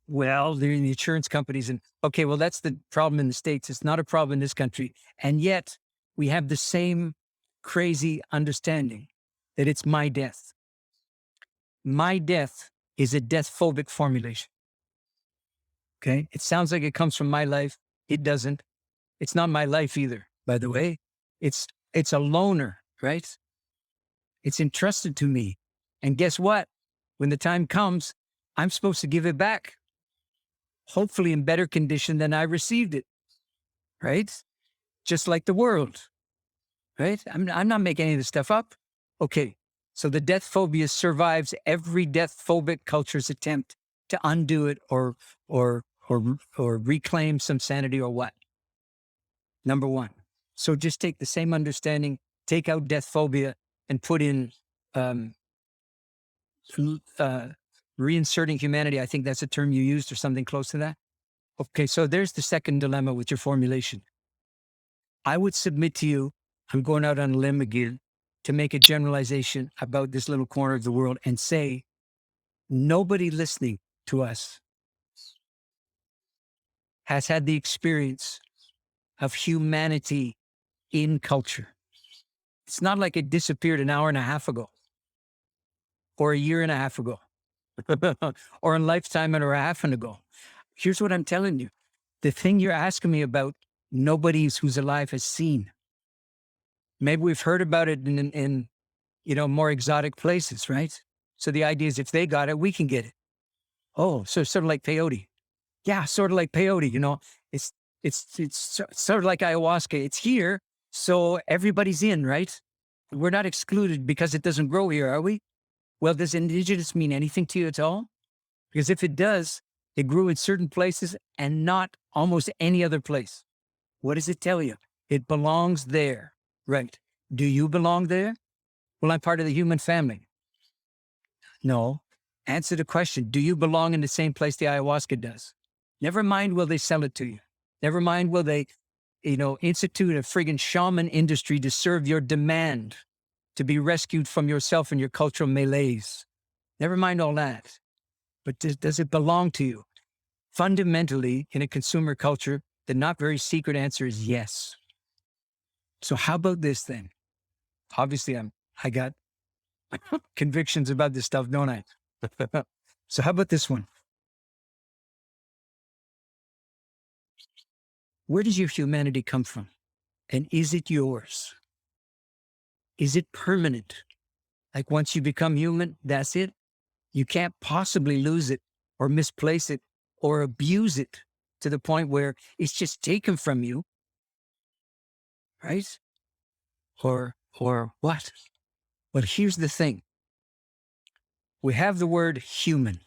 Well, they're in the insurance companies. And okay, well, that's the problem in the States. It's not a problem in this country. And yet we have the same crazy understanding that it's my death. My death is a death phobic formulation. Okay. It sounds like it comes from my life. It doesn't. It's not my life either, by the way. It's a loaner, right? It's entrusted to me. And guess what? When the time comes, I'm supposed to give it back. Hopefully in better condition than I received it, right? Just like the world, right? I'm not making any of this stuff up. Okay, so the death phobia survives every death phobic culture's attempt to undo it or reclaim some sanity or what. Number one. So just take the same understanding, take out death phobia, and put in reinserting humanity. I think that's a term you used or something close to that. Okay, so there's the second dilemma with your formulation. I would submit to you, I'm going out on a limb again, to make a generalization about this little corner of the world and say, nobody listening to us has had the experience of humanity in culture. It's not like it disappeared an hour and a half ago, or a year and a half ago, or a lifetime and a half ago. Here's what I'm telling you. The thing you're asking me about, nobody who's alive has seen. Maybe we've heard about it in more exotic places, right? So the idea is if they got it, we can get it. Oh, so sort of like peyote. Yeah, sort of like peyote, it's sort of like ayahuasca. It's here, so everybody's in, right? We're not excluded because it doesn't grow here, are we? Well, does indigenous mean anything to you at all? Because if it does, it grew in certain places and not almost any other place. What does it tell you? It belongs there, right? Do you belong there? Well, I'm part of the human family. No. Answer the question. Do you belong in the same place the ayahuasca does? Never mind will they sell it to you. Never mind will they, institute a friggin' shaman industry to serve your demand to be rescued from yourself and your cultural malaise. Never mind all that. But does it belong to you? Fundamentally, in a consumer culture, the not very secret answer is yes. So how about this then? Obviously, I got convictions about this stuff, don't I? So how about this one? Where does your humanity come from? And is it yours? Is it permanent? Like once you become human, that's it? You can't possibly lose it or misplace it or abuse it to the point where it's just taken from you, right? Or what? Well, here's the thing. We have the word human,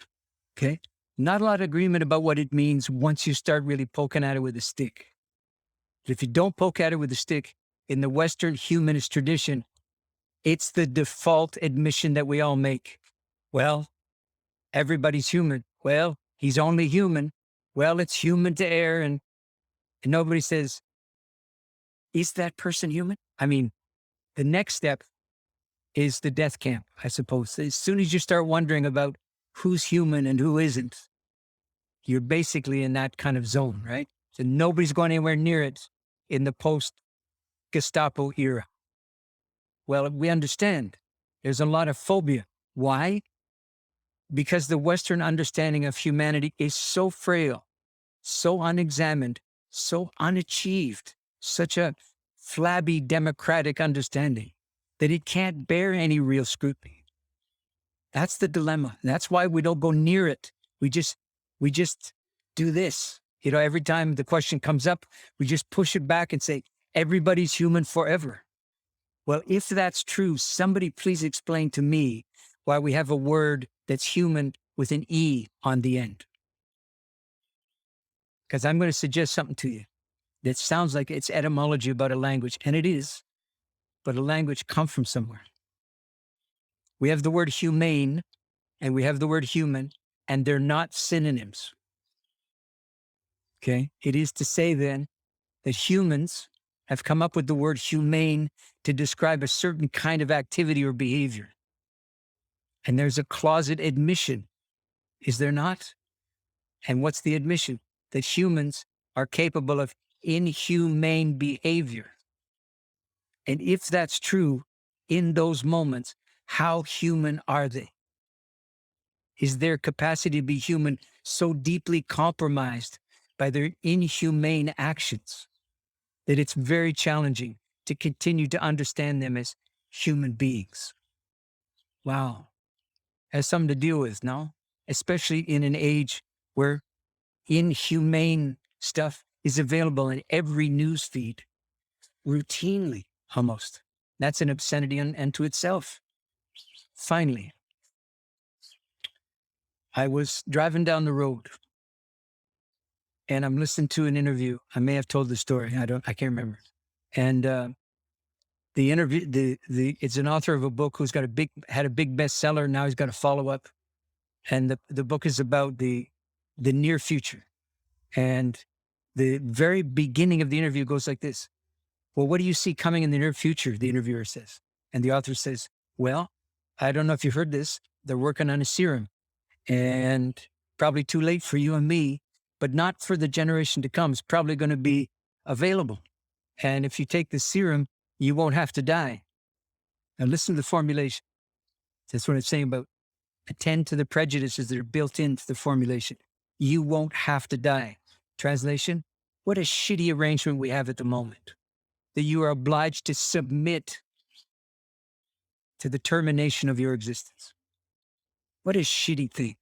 okay? Not a lot of agreement about what it means once you start really poking at it with a stick. But if you don't poke at it with a stick, in the Western humanist tradition, it's the default admission that we all make. Well, everybody's human. Well, he's only human. Well, it's human to err. And nobody says, is that person human? I mean, the next step is the death camp, I suppose. As soon as you start wondering about who's human and who isn't, you're basically in that kind of zone, right? So nobody's going anywhere near it in the post-Gestapo era. Well, we understand there's a lot of phobia. Why? Because the Western understanding of humanity is so frail, so unexamined, so unachieved, such a flabby democratic understanding that it can't bear any real scrutiny. That's the dilemma. That's why we don't go near it. We just do this. You know, every time the question comes up, we just push it back and say, everybody's human forever. Well, if that's true, somebody please explain to me why we have a word that's human with an E on the end. Because I'm going to suggest something to you that sounds like it's etymology about a language, and it is, but a language comes from somewhere. We have the word humane and we have the word human, and they're not synonyms. Okay? It is to say then that humans have come up with the word humane to describe a certain kind of activity or behavior. And there's a closet admission, is there not? And what's the admission? That humans are capable of inhumane behavior. And if that's true, in those moments, how human are they? Is their capacity to be human so deeply compromised by their inhumane actions that it's very challenging to continue to understand them as human beings? Wow. Has something to deal with, no? Especially in an age where inhumane stuff is available in every news feed, routinely almost. That's an obscenity unto itself. Finally, I was driving down the road and I'm listening to an interview. I may have told the story. I can't remember. And the interview, it's an author of a book who's had a big bestseller. Now he's got a follow-up. And the book is about the near future. And the very beginning of the interview goes like this. Well, what do you see coming in the near future? The interviewer says. And the author says, well, I don't know if you've heard this. They're working on a serum, and probably too late for you and me, but not for the generation to come. It's probably going to be available. And if you take the serum, you won't have to die. Now listen to the formulation. That's what it's saying about attend to the prejudices that are built into the formulation. You won't have to die. Translation, what a shitty arrangement we have at the moment, that you are obliged to submit to the termination of your existence. What a shitty thing.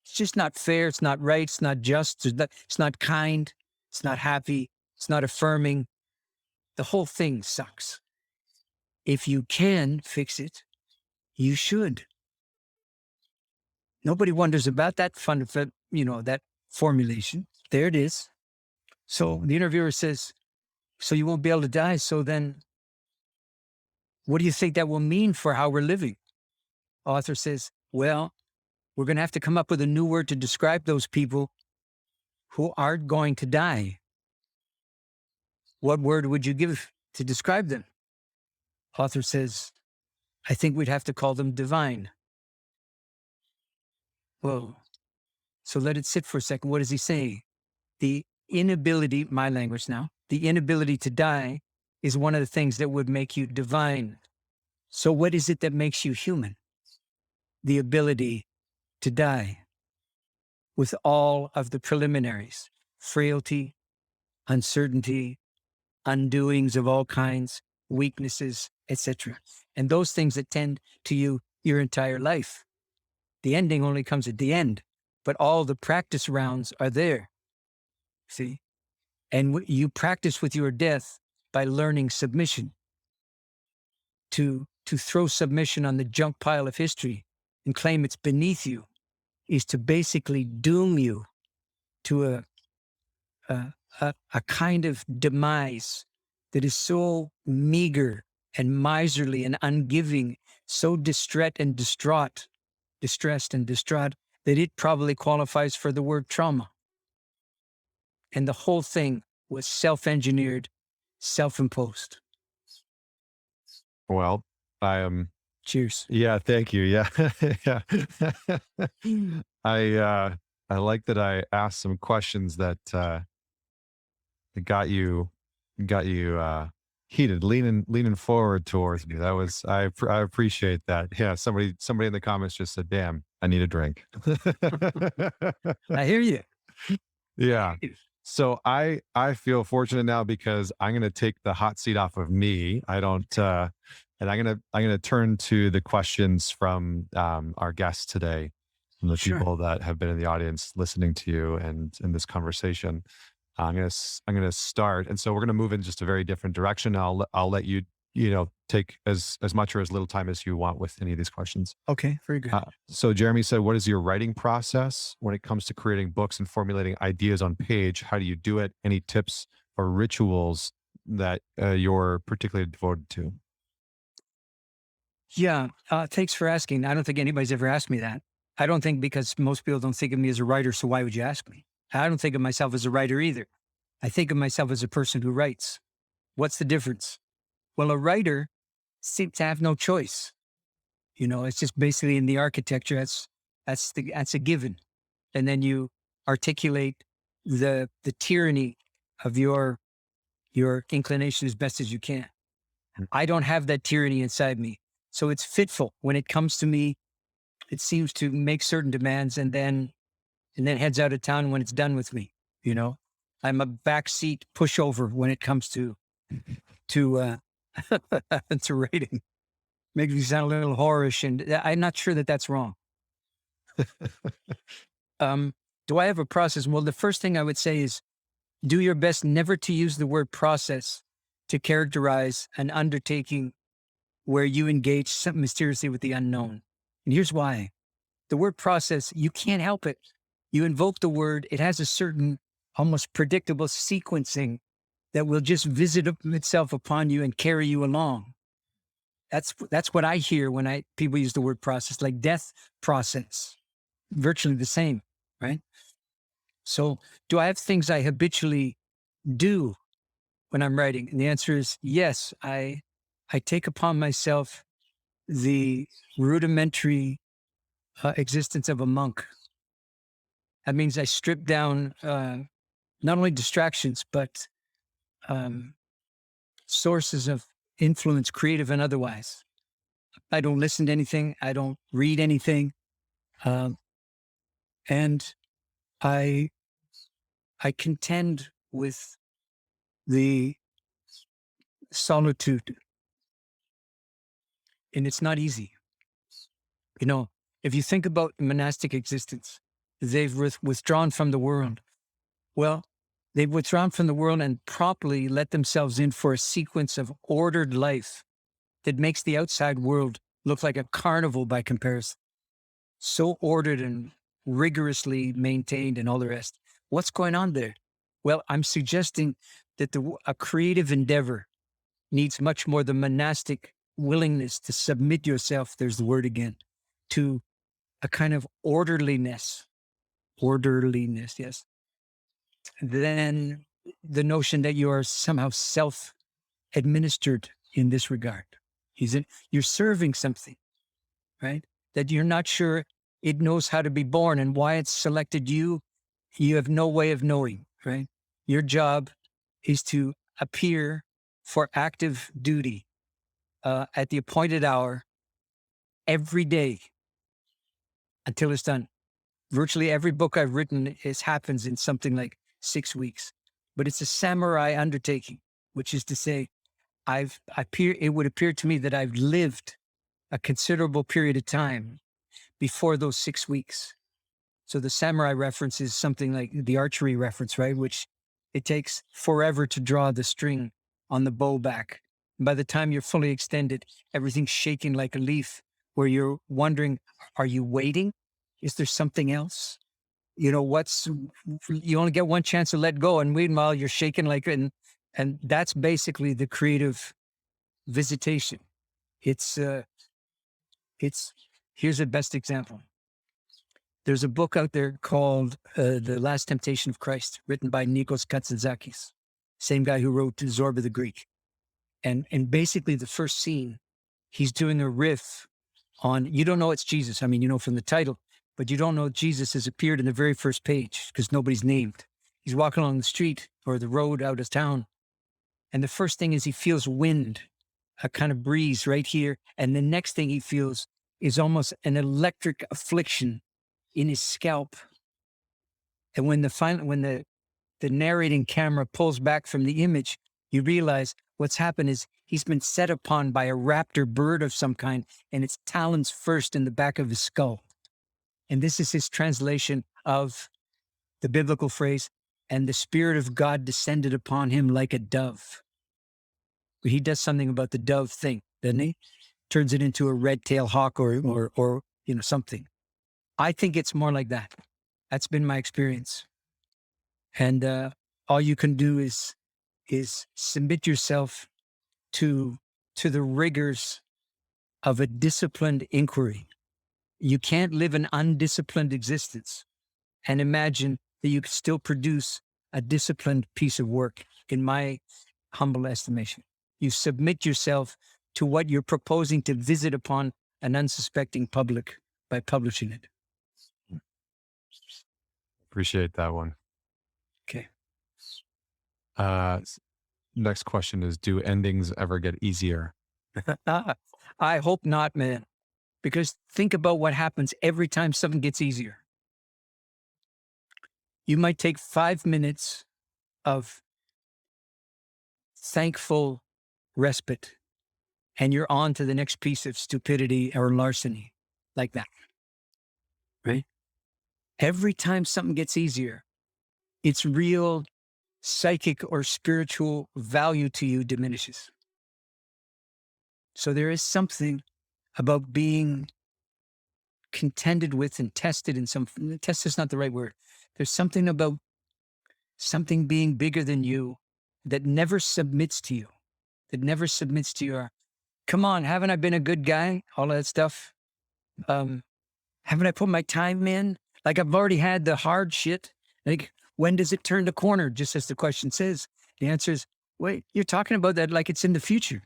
It's just not fair. It's not right. It's not just. It's not kind. It's not happy. It's not affirming. The whole thing sucks. If you can fix it, you should. Nobody wonders about that that formulation. There it is. So the interviewer says, so you won't be able to die. So then what do you think that will mean for how we're living? Author says, well, we're going to have to come up with a new word to describe those people who aren't going to die. What word would you give to describe them? Author says, I think we'd have to call them divine. Whoa. So let it sit for a second. What does he say? The inability, my language now, the inability to die is one of the things that would make you divine. So what is it that makes you human? The ability to die with all of the preliminaries, frailty, uncertainty, undoings of all kinds, weaknesses, etc. And those things attend to you your entire life. The ending only comes at the end, but all the practice rounds are there. See? And you practice with your death by learning submission. To throw submission on the junk pile of history and claim it's beneath you is to basically doom you to a kind of demise that is so meager and miserly and ungiving, so distressed and distraught, that it probably qualifies for the word trauma. And the whole thing was self-engineered, self-imposed. Well, I am. Cheers. Yeah, thank you. Yeah, yeah. I I like that I asked some questions that got you heated, leaning forward towards me. That was I appreciate that. Yeah, somebody in the comments just said, "Damn, I need a drink." I hear you. Yeah. So I feel fortunate now because I'm going to take the hot seat off of me. I don't, and I'm gonna turn to the questions from our guests today, from the Sure. people that have been in the audience listening to you and in this conversation. I'm gonna start, and so we're gonna move in just a very different direction. I'll let you take as much or as little time as you want with any of these questions. Okay, very good. So Jeremy said, what is your writing process when it comes to creating books and formulating ideas on page? How do you do it? Any tips or rituals that you're particularly devoted to? Yeah, thanks for asking. I don't think anybody's ever asked me that. I don't think because most people don't think of me as a writer, so why would you ask me? I don't think of myself as a writer either. I think of myself as a person who writes. What's the difference? Well, a writer seems to have no choice. It's just basically in the architecture. That's a given, and then you articulate the tyranny of your inclination as best as you can. Mm. I don't have that tyranny inside me, so it's fitful when it comes to me. It seems to make certain demands and then heads out of town when it's done with me. You know, I'm a backseat pushover when it comes to to writing. Makes me sound a little whorish, and I'm not sure that that's wrong. Do I have a process? Well, the first thing I would say is do your best never to use the word process to characterize an undertaking where you engage something mysteriously with the unknown. And here's why. The word process, you can't help it. You invoke the word, it has a certain almost predictable sequencing that will just visit itself upon you and carry you along. That's what I hear when people use the word process, like death process, virtually the same, right? So, do I have things I habitually do when I'm writing? And the answer is yes. I take upon myself the rudimentary existence of a monk. That means I strip down not only distractions but um, sources of influence, creative and otherwise. I don't listen to anything. I don't read anything, um, and I I contend with the solitude, and it's not easy. You know, if you think about monastic existence, they've withdrawn from the world. Well, they've withdrawn from the world and properly let themselves in for a sequence of ordered life that makes the outside world look like a carnival by comparison. So ordered and rigorously maintained and all the rest. What's going on there? Well, I'm suggesting that a creative endeavor needs much more the monastic willingness to submit yourself, there's the word again, to a kind of orderliness, yes, than the notion that you are somehow self-administered in this regard. You're serving something, right? That you're not sure it knows how to be born and why it's selected you. You have no way of knowing, right? Your job is to appear for active duty at the appointed hour every day until it's done. Virtually every book I've written happens in something like 6 weeks, but it's a samurai undertaking, which is to say, it would appear to me that I've lived a considerable period of time before those 6 weeks. So the samurai reference is something like the archery reference, right? Which it takes forever to draw the string on the bow back. And by the time you're fully extended, everything's shaking like a leaf, where you're wondering, are you waiting? Is there something else? You only get one chance to let go. And meanwhile, you're shaking and that's basically the creative visitation. It's, it's, here's the best example. There's a book out there called The Last Temptation of Christ, written by Nikos Katsouzakis, same guy who wrote Zorba the Greek. And basically the first scene, he's doing a riff on, you don't know it's Jesus. I mean, you know from the title, but you don't know Jesus has appeared in the very first page because nobody's named. He's walking along the street or the road out of town. And the first thing is he feels wind, a kind of breeze right here. And the next thing he feels is almost an electric affliction in his scalp. And when the narrating camera pulls back from the image, you realize what's happened is he's been set upon by a raptor bird of some kind, and its talons first in the back of his skull. And this is his translation of the biblical phrase, and the Spirit of God descended upon him like a dove. He does something about the dove thing, doesn't he? Turns it into a red-tailed hawk or something. I think it's more like that. That's been my experience. And all you can do is submit yourself to the rigors of a disciplined inquiry. You can't live an undisciplined existence and imagine that you can still produce a disciplined piece of work, in my humble estimation. You submit yourself to what you're proposing to visit upon an unsuspecting public by publishing it. Appreciate that one. Okay. Next question is, do endings ever get easier? I hope not, man. Because think about what happens every time something gets easier. You might take 5 minutes of thankful respite, and you're on to the next piece of stupidity or larceny, like that. Right? Every time something gets easier, its real psychic or spiritual value to you diminishes. So there is something about being contended with and tested in some, test is not the right word. There's something about something being bigger than you that never submits to you, that never submits to your, come on, haven't I been a good guy? All that stuff. Haven't I put my time in? Like, I've already had the hard shit. Like, when does it turn the corner? Just as the question says, the answer is, wait, you're talking about that like it's in the future.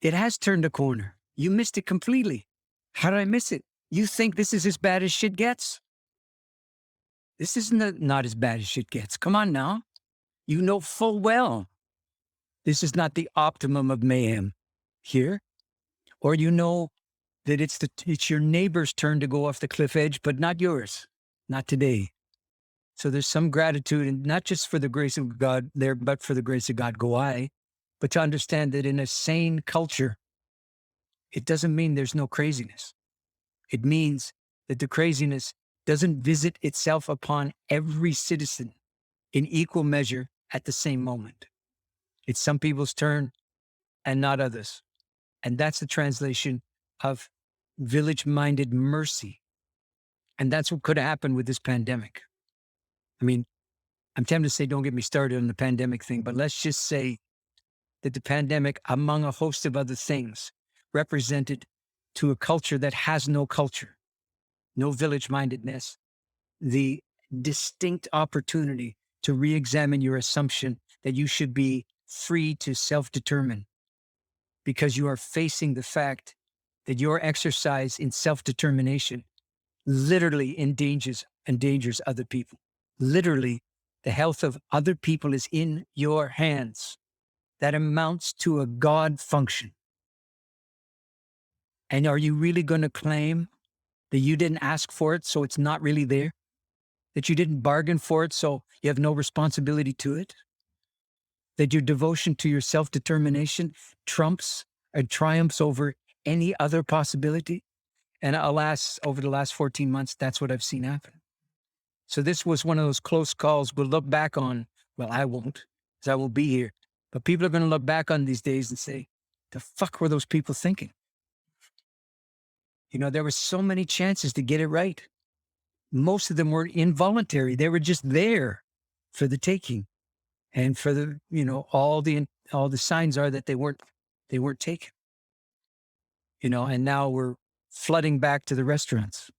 It has turned a corner. You missed it completely. How did I miss it? You think this is as bad as shit gets? This isn't not as bad as shit gets. Come on now. You know full well this is not the optimum of mayhem here. Or you know that it's your neighbor's turn to go off the cliff edge, but not yours, not today. So there's some gratitude, and not just for the grace of God there, but for the grace of God go I. But to understand that in a sane culture, it doesn't mean there's no craziness. It means that the craziness doesn't visit itself upon every citizen in equal measure at the same moment. It's some people's turn and not others. And that's the translation of village-minded mercy. And that's what could have happened with this pandemic. I mean, I'm tempted to say, don't get me started on the pandemic thing, but let's just say that the pandemic, among a host of other things, represented to a culture that has no culture, no village-mindedness, the distinct opportunity to re-examine your assumption that you should be free to self-determine, because you are facing the fact that your exercise in self-determination literally endangers other people. Literally, the health of other people is in your hands. That amounts to a God function. And are you really going to claim that you didn't ask for it, so it's not really there? That you didn't bargain for it, so you have no responsibility to it? That your devotion to your self-determination trumps and triumphs over any other possibility? And alas, over the last 14 months, that's what I've seen happen. So this was one of those close calls we'll look back on. Well, I won't, because I won't be here. But people are going to look back on these days and say, the fuck were those people thinking? You know, there were so many chances to get it right. Most of them were involuntary. They were just there for the taking. And for the, all the signs are that they weren't taken. And now we're flooding back to the restaurants.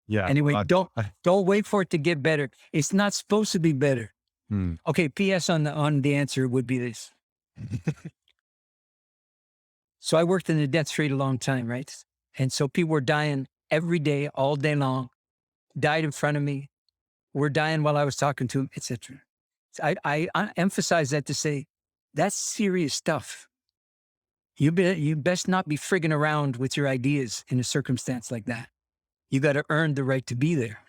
Yeah. Anyway, don't I- don't wait for it to get better. It's not supposed to be better. hmm. Okay, PS on the answer would be this. So I worked in the death street a long time, right? And so people were dying every day, all day long, died in front of me, were dying while I was talking to them, etc. I emphasize that to say that's serious stuff. You best not be frigging around with your ideas in a circumstance like that. You got to earn the right to be there.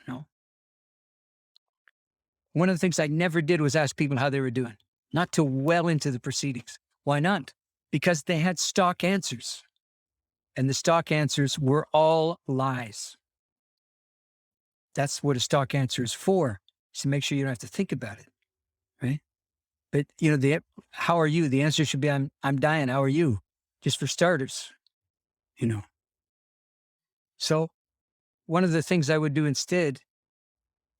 One of the things I never did was ask people how they were doing, not till well into the proceedings. Why not? Because they had stock answers, and the stock answers were all lies. That's what a stock answer is for, is to make sure you don't have to think about it, right? But how are you? The answer should be, I'm dying. How are you? Just for starters, you know. So one of the things I would do instead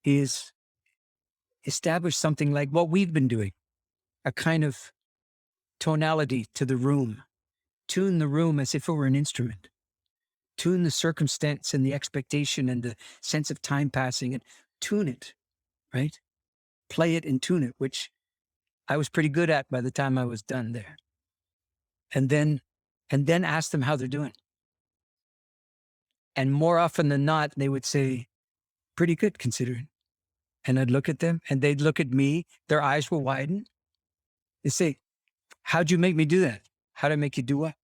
is establish something like what we've been doing, a kind of tonality to the room. Tune the room as if it were an instrument. Tune the circumstance and the expectation and the sense of time passing, and tune it, right? Play it and tune it, which I was pretty good at by the time I was done there. And then ask them how they're doing. And more often than not, they would say, pretty good considering. And I'd look at them and they'd look at me. Their eyes will widen. They say, how'd you make me do that? How'd I make you do what?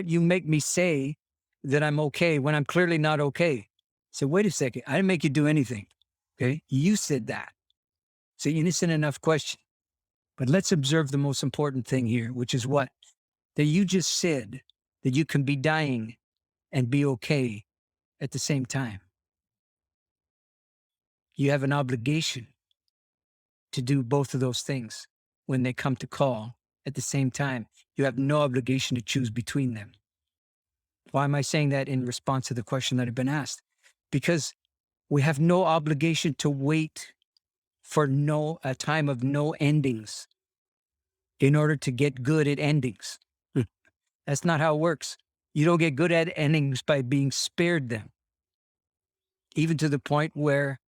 You make me say that I'm okay when I'm clearly not okay. So wait a second. I didn't make you do anything. Okay. You said that. It's an innocent enough question. But let's observe the most important thing here, which is what? That you just said that you can be dying and be okay at the same time. You have an obligation to do both of those things when they come to call at the same time. You have no obligation to choose between them. Why am I saying that in response to the question that had been asked? Because we have no obligation to wait for a time of no endings in order to get good at endings. That's not how it works. You don't get good at endings by being spared them, even to the point where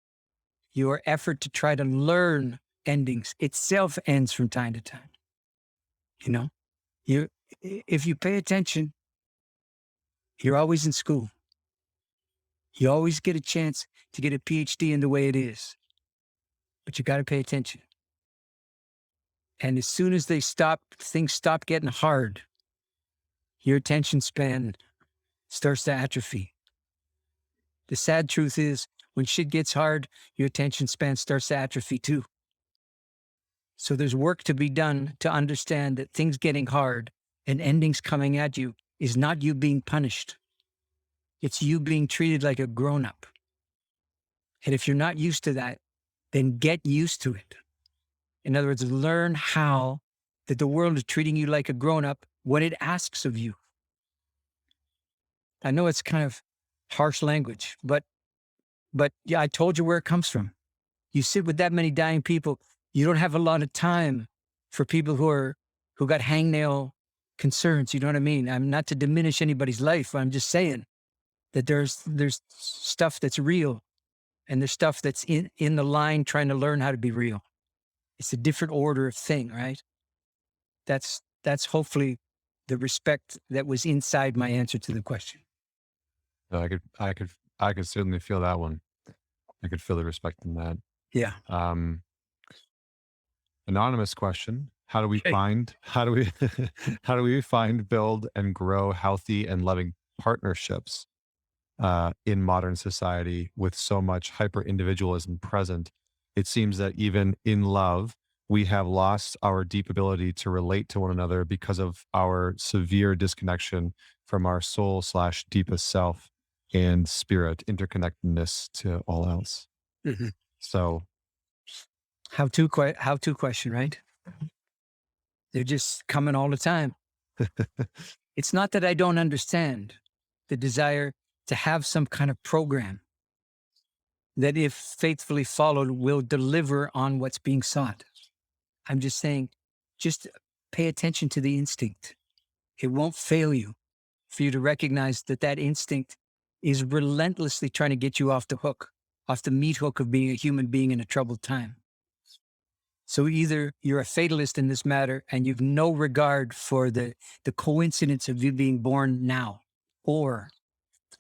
your effort to try to learn endings itself ends from time to time. If you pay attention, you're always in school. You always get a chance to get a PhD in the way it is, but you got to pay attention. And as soon as things stop getting hard, your attention span starts to atrophy. The sad truth is, when shit gets hard, your attention span starts to atrophy too. So there's work to be done to understand that things getting hard and endings coming at you is not you being punished. It's you being treated like a grown-up. And if you're not used to that, then get used to it. In other words, learn how that the world is treating you like a grown-up when it asks of you. I know it's kind of harsh language, but yeah, I told you where it comes from. You sit with that many dying people, you don't have a lot of time for people who got hangnail concerns. You know what I mean? I'm not to diminish anybody's life. I'm just saying that there's stuff that's real, and there's stuff that's in the line trying to learn how to be real. It's a different order of thing, right? That's hopefully the respect that was inside my answer to the question. I could certainly feel that one. I could feel the respect in that. Yeah. Anonymous question. How do we Okay. how do we find, build, and grow healthy and loving partnerships in modern society with so much hyper individualism present? It seems that even in love, we have lost our deep ability to relate to one another because of our severe disconnection from our soul / deepest self and spirit interconnectedness to all else. Mhm. So How to question, right? They're just coming all the time. It's not that I don't understand the desire to have some kind of program that, if faithfully followed, will deliver on what's being sought. I'm just saying, just pay attention to the instinct. It won't fail you for you to recognize that instinct is relentlessly trying to get you off the hook, off the meat hook of being a human being in a troubled time. So either you're a fatalist in this matter and you've no regard for the coincidence of you being born now, or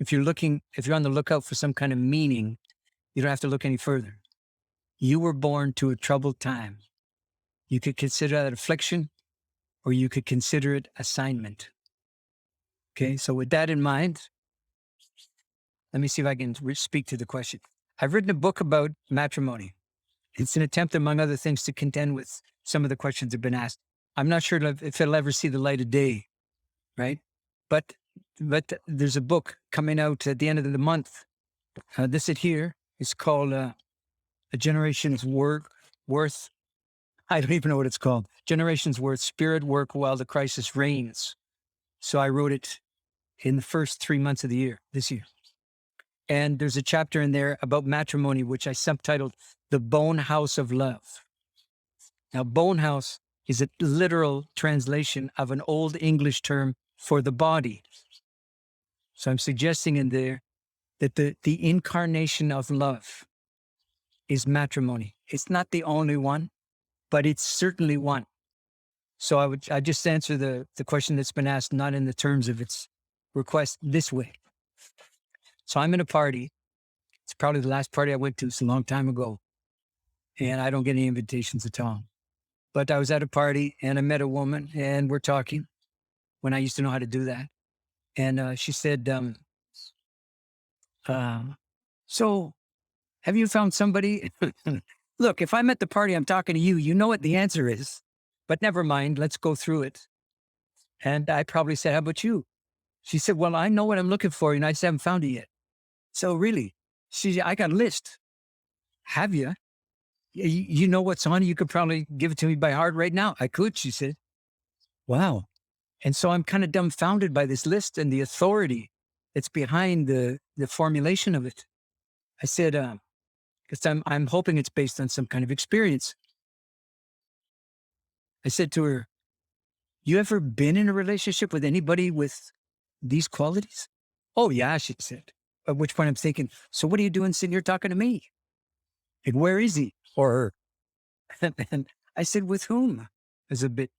if you're on the lookout for some kind of meaning, you don't have to look any further. You were born to a troubled time. You could consider that affliction, or you could consider it assignment. Okay, so with that in mind, let me see if I can speak to the question. I've written a book about matrimony. It's an attempt, among other things, to contend with some of the questions that have been asked. I'm not sure if it'll ever see the light of day, right? But there's a book coming out at the end of the month. This here is called A Generation's Worth. I don't even know what it's called. Generation's Worth, Spirit Work While the Crisis Reigns. So I wrote it in the first 3 months of the year, this year. And there's a chapter in there about matrimony, which I subtitled The Bone House of Love. Now, bone house is a literal translation of an old English term for the body. So I'm suggesting in there that the incarnation of love is matrimony. It's not the only one, but it's certainly one. So I just answer the question that's been asked, not in the terms of its request, this way. So I'm in a party. It's probably the last party I went to. It's a long time ago. And I don't get any invitations at all. But I was at a party and I met a woman and we're talking when I used to know how to do that. And she said, so have you found somebody? Look, if I'm at the party, I'm talking to you, you know what the answer is. But never mind, let's go through it. And I probably said, how about you? She said, well, I know what I'm looking for and I just haven't found it yet. So really, I got a list. Have you? You know what's on it? You could probably give it to me by heart right now. I could, she said. Wow. And so I'm kind of dumbfounded by this list and the authority that's behind the formulation of it. I said, because I'm hoping it's based on some kind of experience. I said to her, you ever been in a relationship with anybody with these qualities? Oh, yeah, she said. At which point I'm thinking, so what are you doing sitting here talking to me? And where is he or her? And I said, with whom? I was a bit,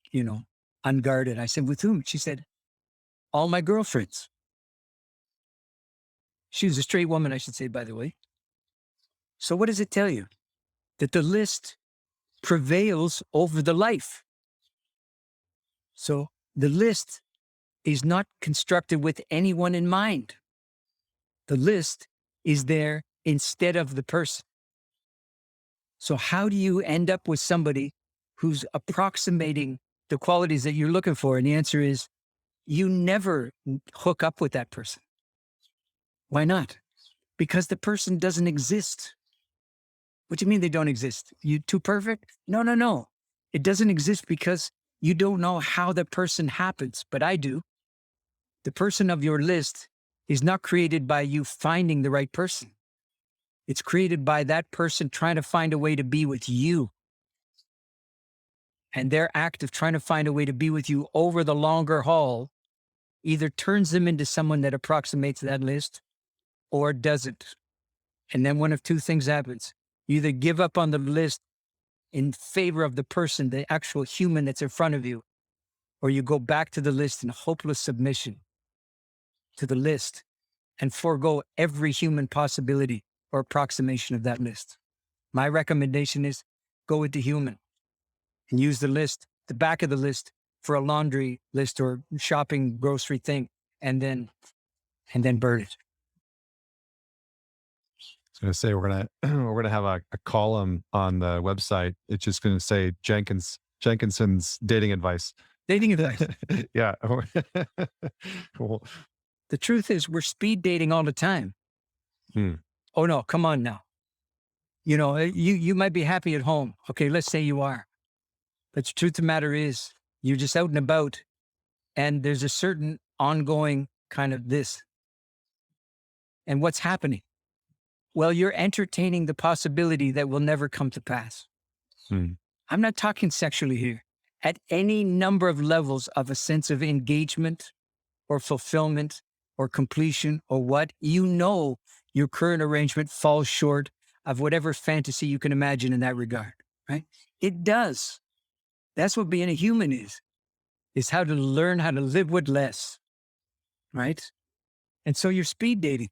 unguarded. I said, with whom? She said, all my girlfriends. She was a straight woman, I should say, by the way. So what does it tell you? That the list prevails over the life. So the list is not constructed with anyone in mind. The list is there instead of the person. So how do you end up with somebody who's approximating the qualities that you're looking for? And the answer is, you never hook up with that person. Why not? Because the person doesn't exist. What do you mean they don't exist? You too perfect? No. It doesn't exist because you don't know how the person happens, but I do. The person of your list is not created by you finding the right person. It's created by that person trying to find a way to be with you. And their act of trying to find a way to be with you over the longer haul either turns them into someone that approximates that list or doesn't. And then one of two things happens. You either give up on the list in favor of the person, the actual human that's in front of you, or you go back to the list in hopeless submission to the list and forego every human possibility or approximation of that list. My recommendation is go with the human and use the list, the back of the list, for a laundry list or shopping grocery thing, and then burn it. I was going to say we're gonna have a column on the website. It's just going to say Jenkinson's dating advice. Dating advice. Yeah. Cool. The truth is, we're speed dating all the time. Oh no, come on now. You might be happy at home. Okay, let's say you are. But the truth of the matter is, you're just out and about, and there's a certain ongoing kind of this. And what's happening? Well, you're entertaining the possibility that will never come to pass. I'm not talking sexually here. At any number of levels of a sense of engagement or fulfillment or completion or what, you know your current arrangement falls short of whatever fantasy you can imagine in that regard, right? It does. That's what being a human is how to learn how to live with less, right? And so you're speed dating,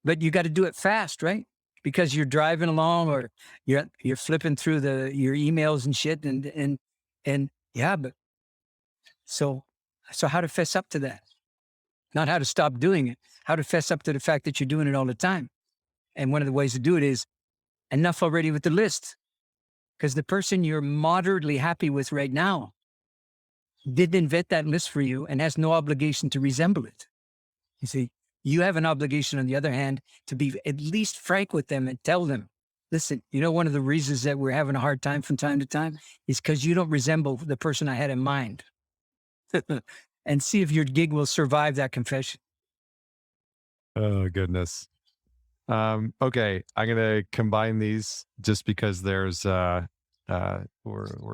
but you got to do it fast, right? Because you're driving along or you're flipping through your emails and shit and yeah, but so how to fess up to that? Not how to stop doing it, how to fess up to the fact that you're doing it all the time. And one of the ways to do it is enough already with the list. Because the person you're moderately happy with right now didn't invent that list for you and has no obligation to resemble it. You see, you have an obligation, on the other hand, to be at least frank with them and tell them, listen, you know, one of the reasons that we're having a hard time from time to time is because you don't resemble the person I had in mind. And see if your gig will survive that confession. Oh, goodness. Okay, I'm gonna combine these just because there's we're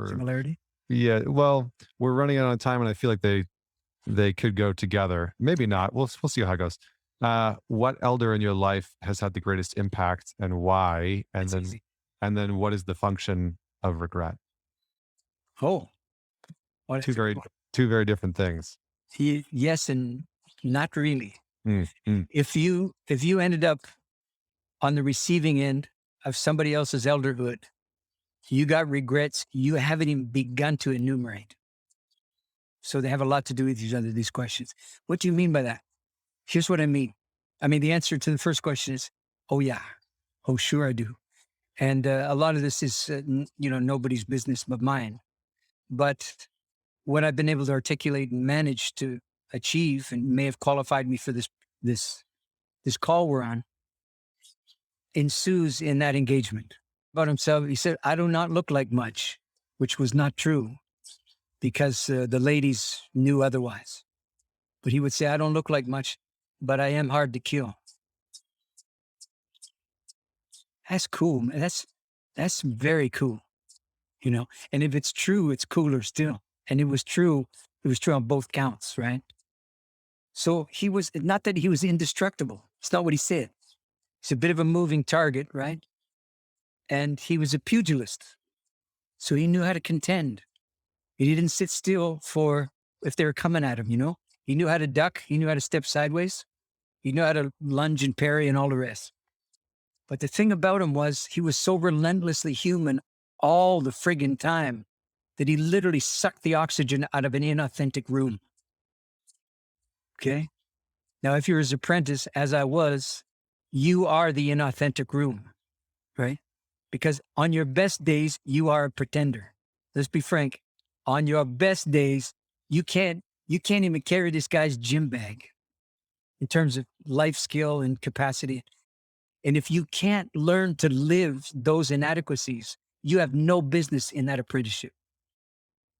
Similarity? yeah, well, we're running out of time, and I feel like they could go together. Maybe not. We'll see how it goes. What elder in your life has had the greatest impact, and why? That's easy. And then what is the function of regret? Oh, what Two very two very different things. yes, and not really. Mm, mm. If you ended up on the receiving end of somebody else's elderhood, you got regrets you haven't even begun to enumerate. So they have a lot to do with each other, these questions. What do you mean by that? Here's what I mean. I mean, the answer to the first question is, oh, yeah. Oh, sure, I do. And a lot of this is, nobody's business but mine. But what I've been able to articulate and manage to achieve and may have qualified me for this call we're on ensues in that engagement. About himself, he said, I do not look like much, which was not true because the ladies knew otherwise. But he would say, I don't look like much, but I am hard to kill. That's cool, man. That's very cool, you know? And if it's true, it's cooler still. And it was true on both counts, right? So he was, not that he was indestructible. It's not what he said. He's a bit of a moving target, right? And he was a pugilist. So he knew how to contend. He didn't sit still for if they were coming at him, you know? He knew how to duck. He knew how to step sideways. He knew how to lunge and parry and all the rest. But the thing about him was he was so relentlessly human all the friggin' time that he literally sucked the oxygen out of an inauthentic room. Okay? Now, if you're his apprentice, as I was, you are the inauthentic room, right? Because on your best days, you are a pretender. Let's be frank. On your best days, you can't even carry this guy's gym bag in terms of life skill and capacity. And if you can't learn to live those inadequacies, you have no business in that apprenticeship.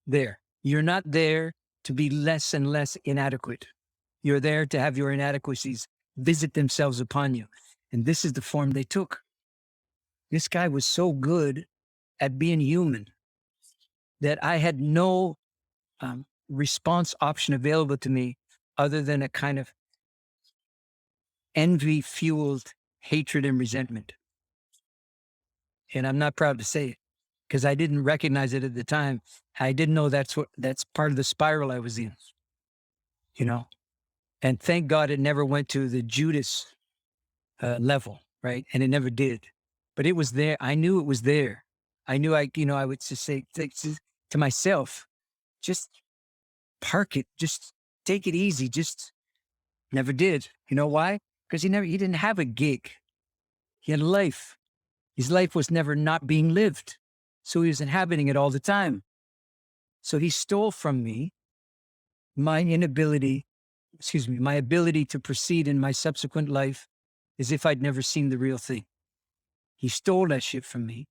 There. You're not there to be less and less inadequate. You're there to have your inadequacies visit themselves upon you. And this is the form they took. This guy was so good at being human that I had no response option available to me other than a kind of envy-fueled hatred and resentment. And I'm not proud to say it because I didn't recognize it at the time. I didn't know that's part of the spiral I was in, you know? And thank God it never went to the Judas level, right? And it never did. But it was there. I knew it was there. I knew I would just say to myself, just park it, just take it easy, just never did. You know why? Because he didn't have a gig. He had a life. His life was never not being lived. So he was inhabiting it all the time. So he stole from me my ability to proceed in my subsequent life as if I'd never seen the real thing. He stole that shit from me.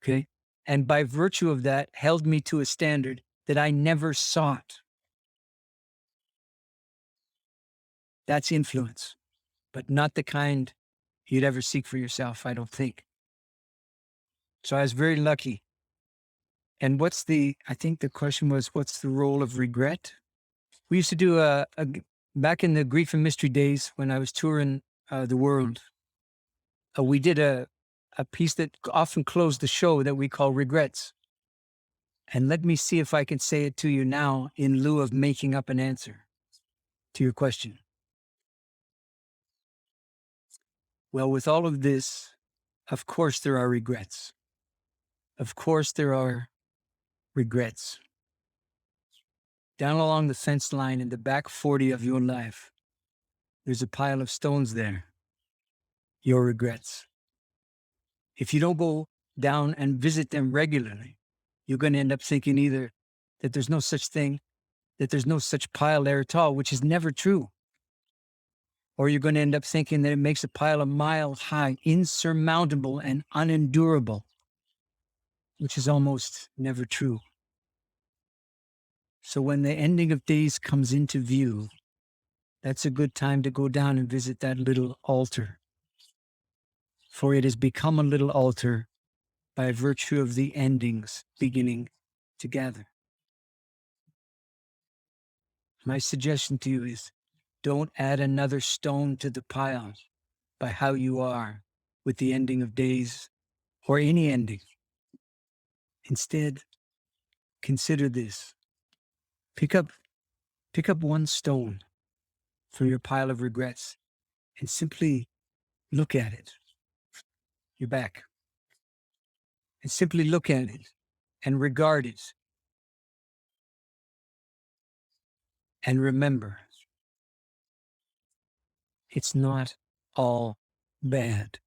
Okay. And by virtue of that, held me to a standard that I never sought. That's influence, but not the kind you'd ever seek for yourself, I don't think. So I was very lucky. And I think the question was, what's the role of regret? We used to do back in the grief and mystery days when I was touring the world, we did a piece that often closed the show that we call Regrets. And let me see if I can say it to you now in lieu of making up an answer to your question. Well, with all of this, of course there are regrets. Of course there are regrets. Down along the fence line in the back 40 of your life, there's a pile of stones there. Your regrets. If you don't go down and visit them regularly, you're going to end up thinking either that there's no such thing, that there's no such pile there at all, which is never true. Or you're going to end up thinking that it makes a pile a mile high, insurmountable and unendurable, which is almost never true. So when the ending of days comes into view, that's a good time to go down and visit that little altar. For it has become a little altar by virtue of the endings beginning to gather. My suggestion to you is don't add another stone to the pile by how you are with the ending of days or any ending. Instead, consider this. Pick up one stone from your pile of regrets and simply look at it. You're back. And simply look at it and regard it. And remember, it's not all bad.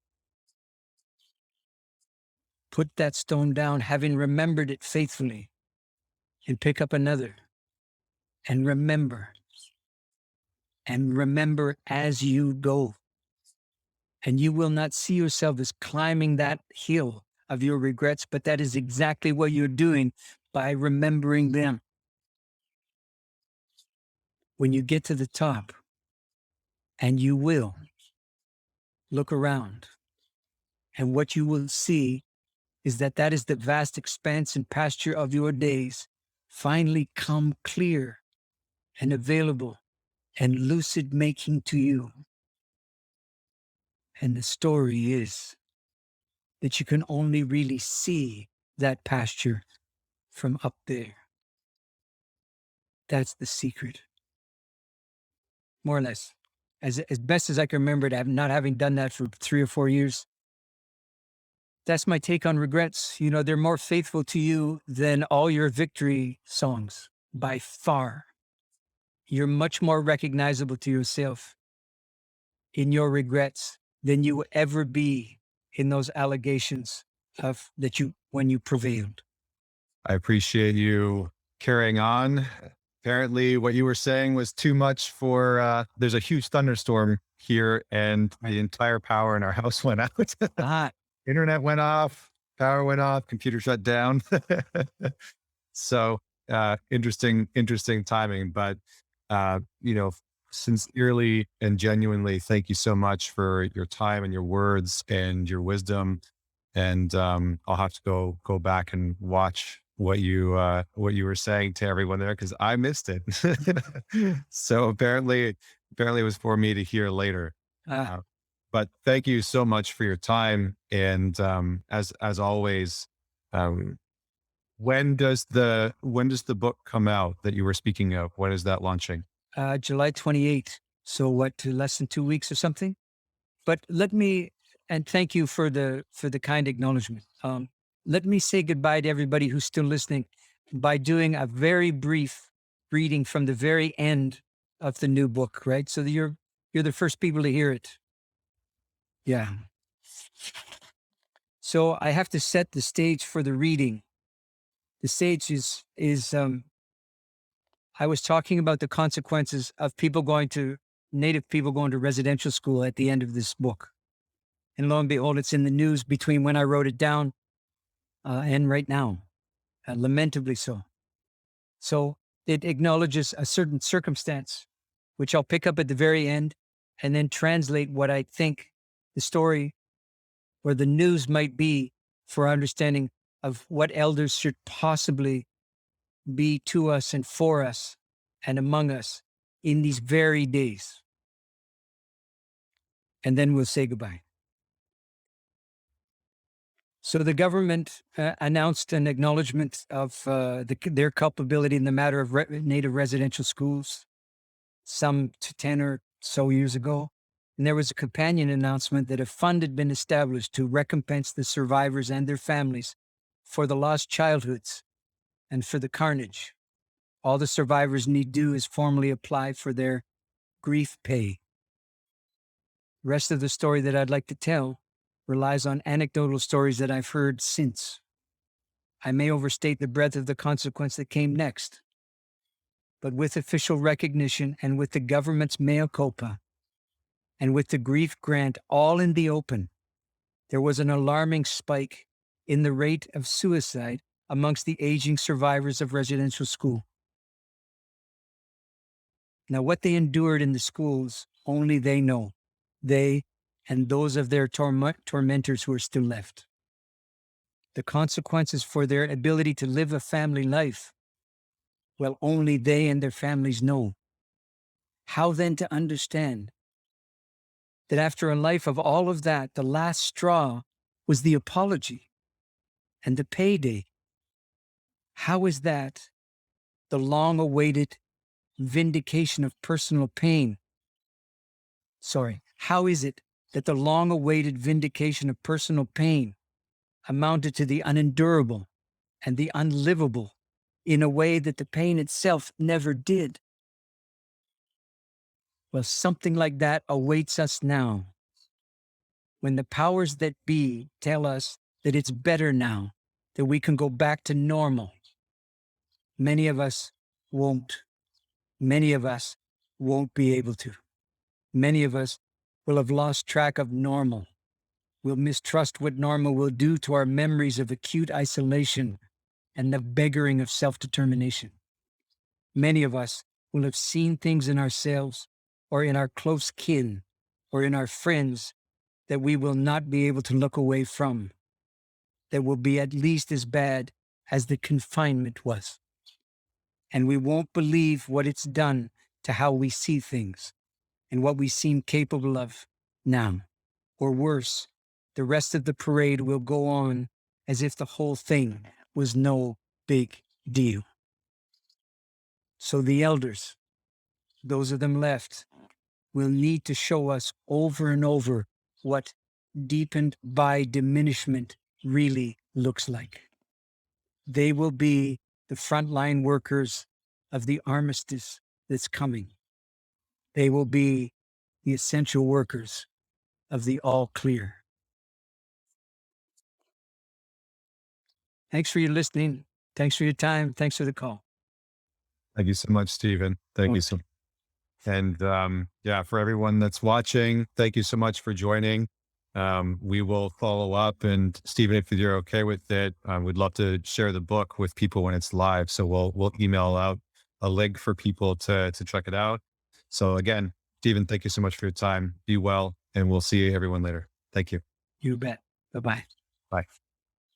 Put that stone down, having remembered it faithfully, and pick up another. And remember as you go. And you will not see yourself as climbing that hill of your regrets, but that is exactly what you're doing by remembering them. When you get to the top, and you will, look around, and what you will see is that is the vast expanse and pasture of your days finally come clear and available and lucid making to you. And the story is that you can only really see that pasture from up there. That's the secret. More or less. As best as I can remember it, not having done that for 3 or 4 years. That's my take on regrets. You know, they're more faithful to you than all your victory songs, by far. You're much more recognizable to yourself in your regrets than you will ever be in those allegations of when you prevailed. I appreciate you carrying on. Apparently, what you were saying was too much for, there's a huge thunderstorm here, and the entire power in our house went out. Internet went off, power went off, computer shut down. So, interesting timing. But, sincerely and genuinely, thank you so much for your time and your words and your wisdom. And I'll have to go back and watch what you were saying to everyone there, because I missed it. So apparently it was for me to hear later. But thank you so much for your time. And as always, when does the book come out that you were speaking of? When is that launching? July 28th. So less than 2 weeks or something? But and thank you for the kind acknowledgement. Let me say goodbye to everybody who's still listening by doing a very brief reading from the very end of the new book, right? So that you're the first people to hear it. Yeah. So I have to set the stage for the reading. The stage is I was talking about the consequences of Native people going to residential school at the end of this book. And lo and behold, it's in the news between when I wrote it down and right now, lamentably so. So it acknowledges a certain circumstance, which I'll pick up at the very end and then translate what I think the story or the news might be for our understanding of what elders should possibly be to us and for us and among us in these very days. And then we'll say goodbye. So the government announced an acknowledgement of their culpability in the matter of native residential schools some 10 or so years ago. And there was a companion announcement that a fund had been established to recompense the survivors and their families for the lost childhoods and for the carnage. All the survivors need do is formally apply for their grief pay. The rest of the story that I'd like to tell relies on anecdotal stories that I've heard since. I may overstate the breadth of the consequence that came next, but with official recognition and with the government's mea culpa and with the grief grant all in the open, there was an alarming spike in the rate of suicide amongst the aging survivors of residential school. Now, what they endured in the schools, only they know. They and those of their tormentors who are still left. The consequences for their ability to live a family life, well, only they and their families know. How then to understand that after a life of all of that, the last straw was the apology and the payday? How is that the long-awaited vindication of personal pain? How is it that the long-awaited vindication of personal pain amounted to the unendurable and the unlivable in a way that the pain itself never did? Well, something like that awaits us now, when the powers that be tell us that it's better now, that we can go back to normal. Many of us won't. Many of us won't be able to. Many of us will have lost track of normal. We'll mistrust what normal will do to our memories of acute isolation and the beggaring of self-determination. Many of us will have seen things in ourselves or in our close kin or in our friends that we will not be able to look away from, that will be at least as bad as the confinement was. And we won't believe what it's done to how we see things and what we seem capable of now. Or worse, the rest of the parade will go on as if the whole thing was no big deal. So the elders, those of them left, will need to show us over and over what deepened by diminishment really looks like. They will be the frontline workers of the armistice that's coming. They will be the essential workers of the all clear. Thanks for your listening. Thanks for your time. Thanks for the call. Thank you so much, Stephen. Thank you so much. And for everyone that's watching, thank you so much for joining. We will follow up. And Stephen, if you're okay with it, we'd love to share the book with people when it's live. So we'll email out a link for people to check it out. So again, Stephen, thank you so much for your time. Be well, and we'll see everyone later. Thank you. You bet. Bye-bye. Bye.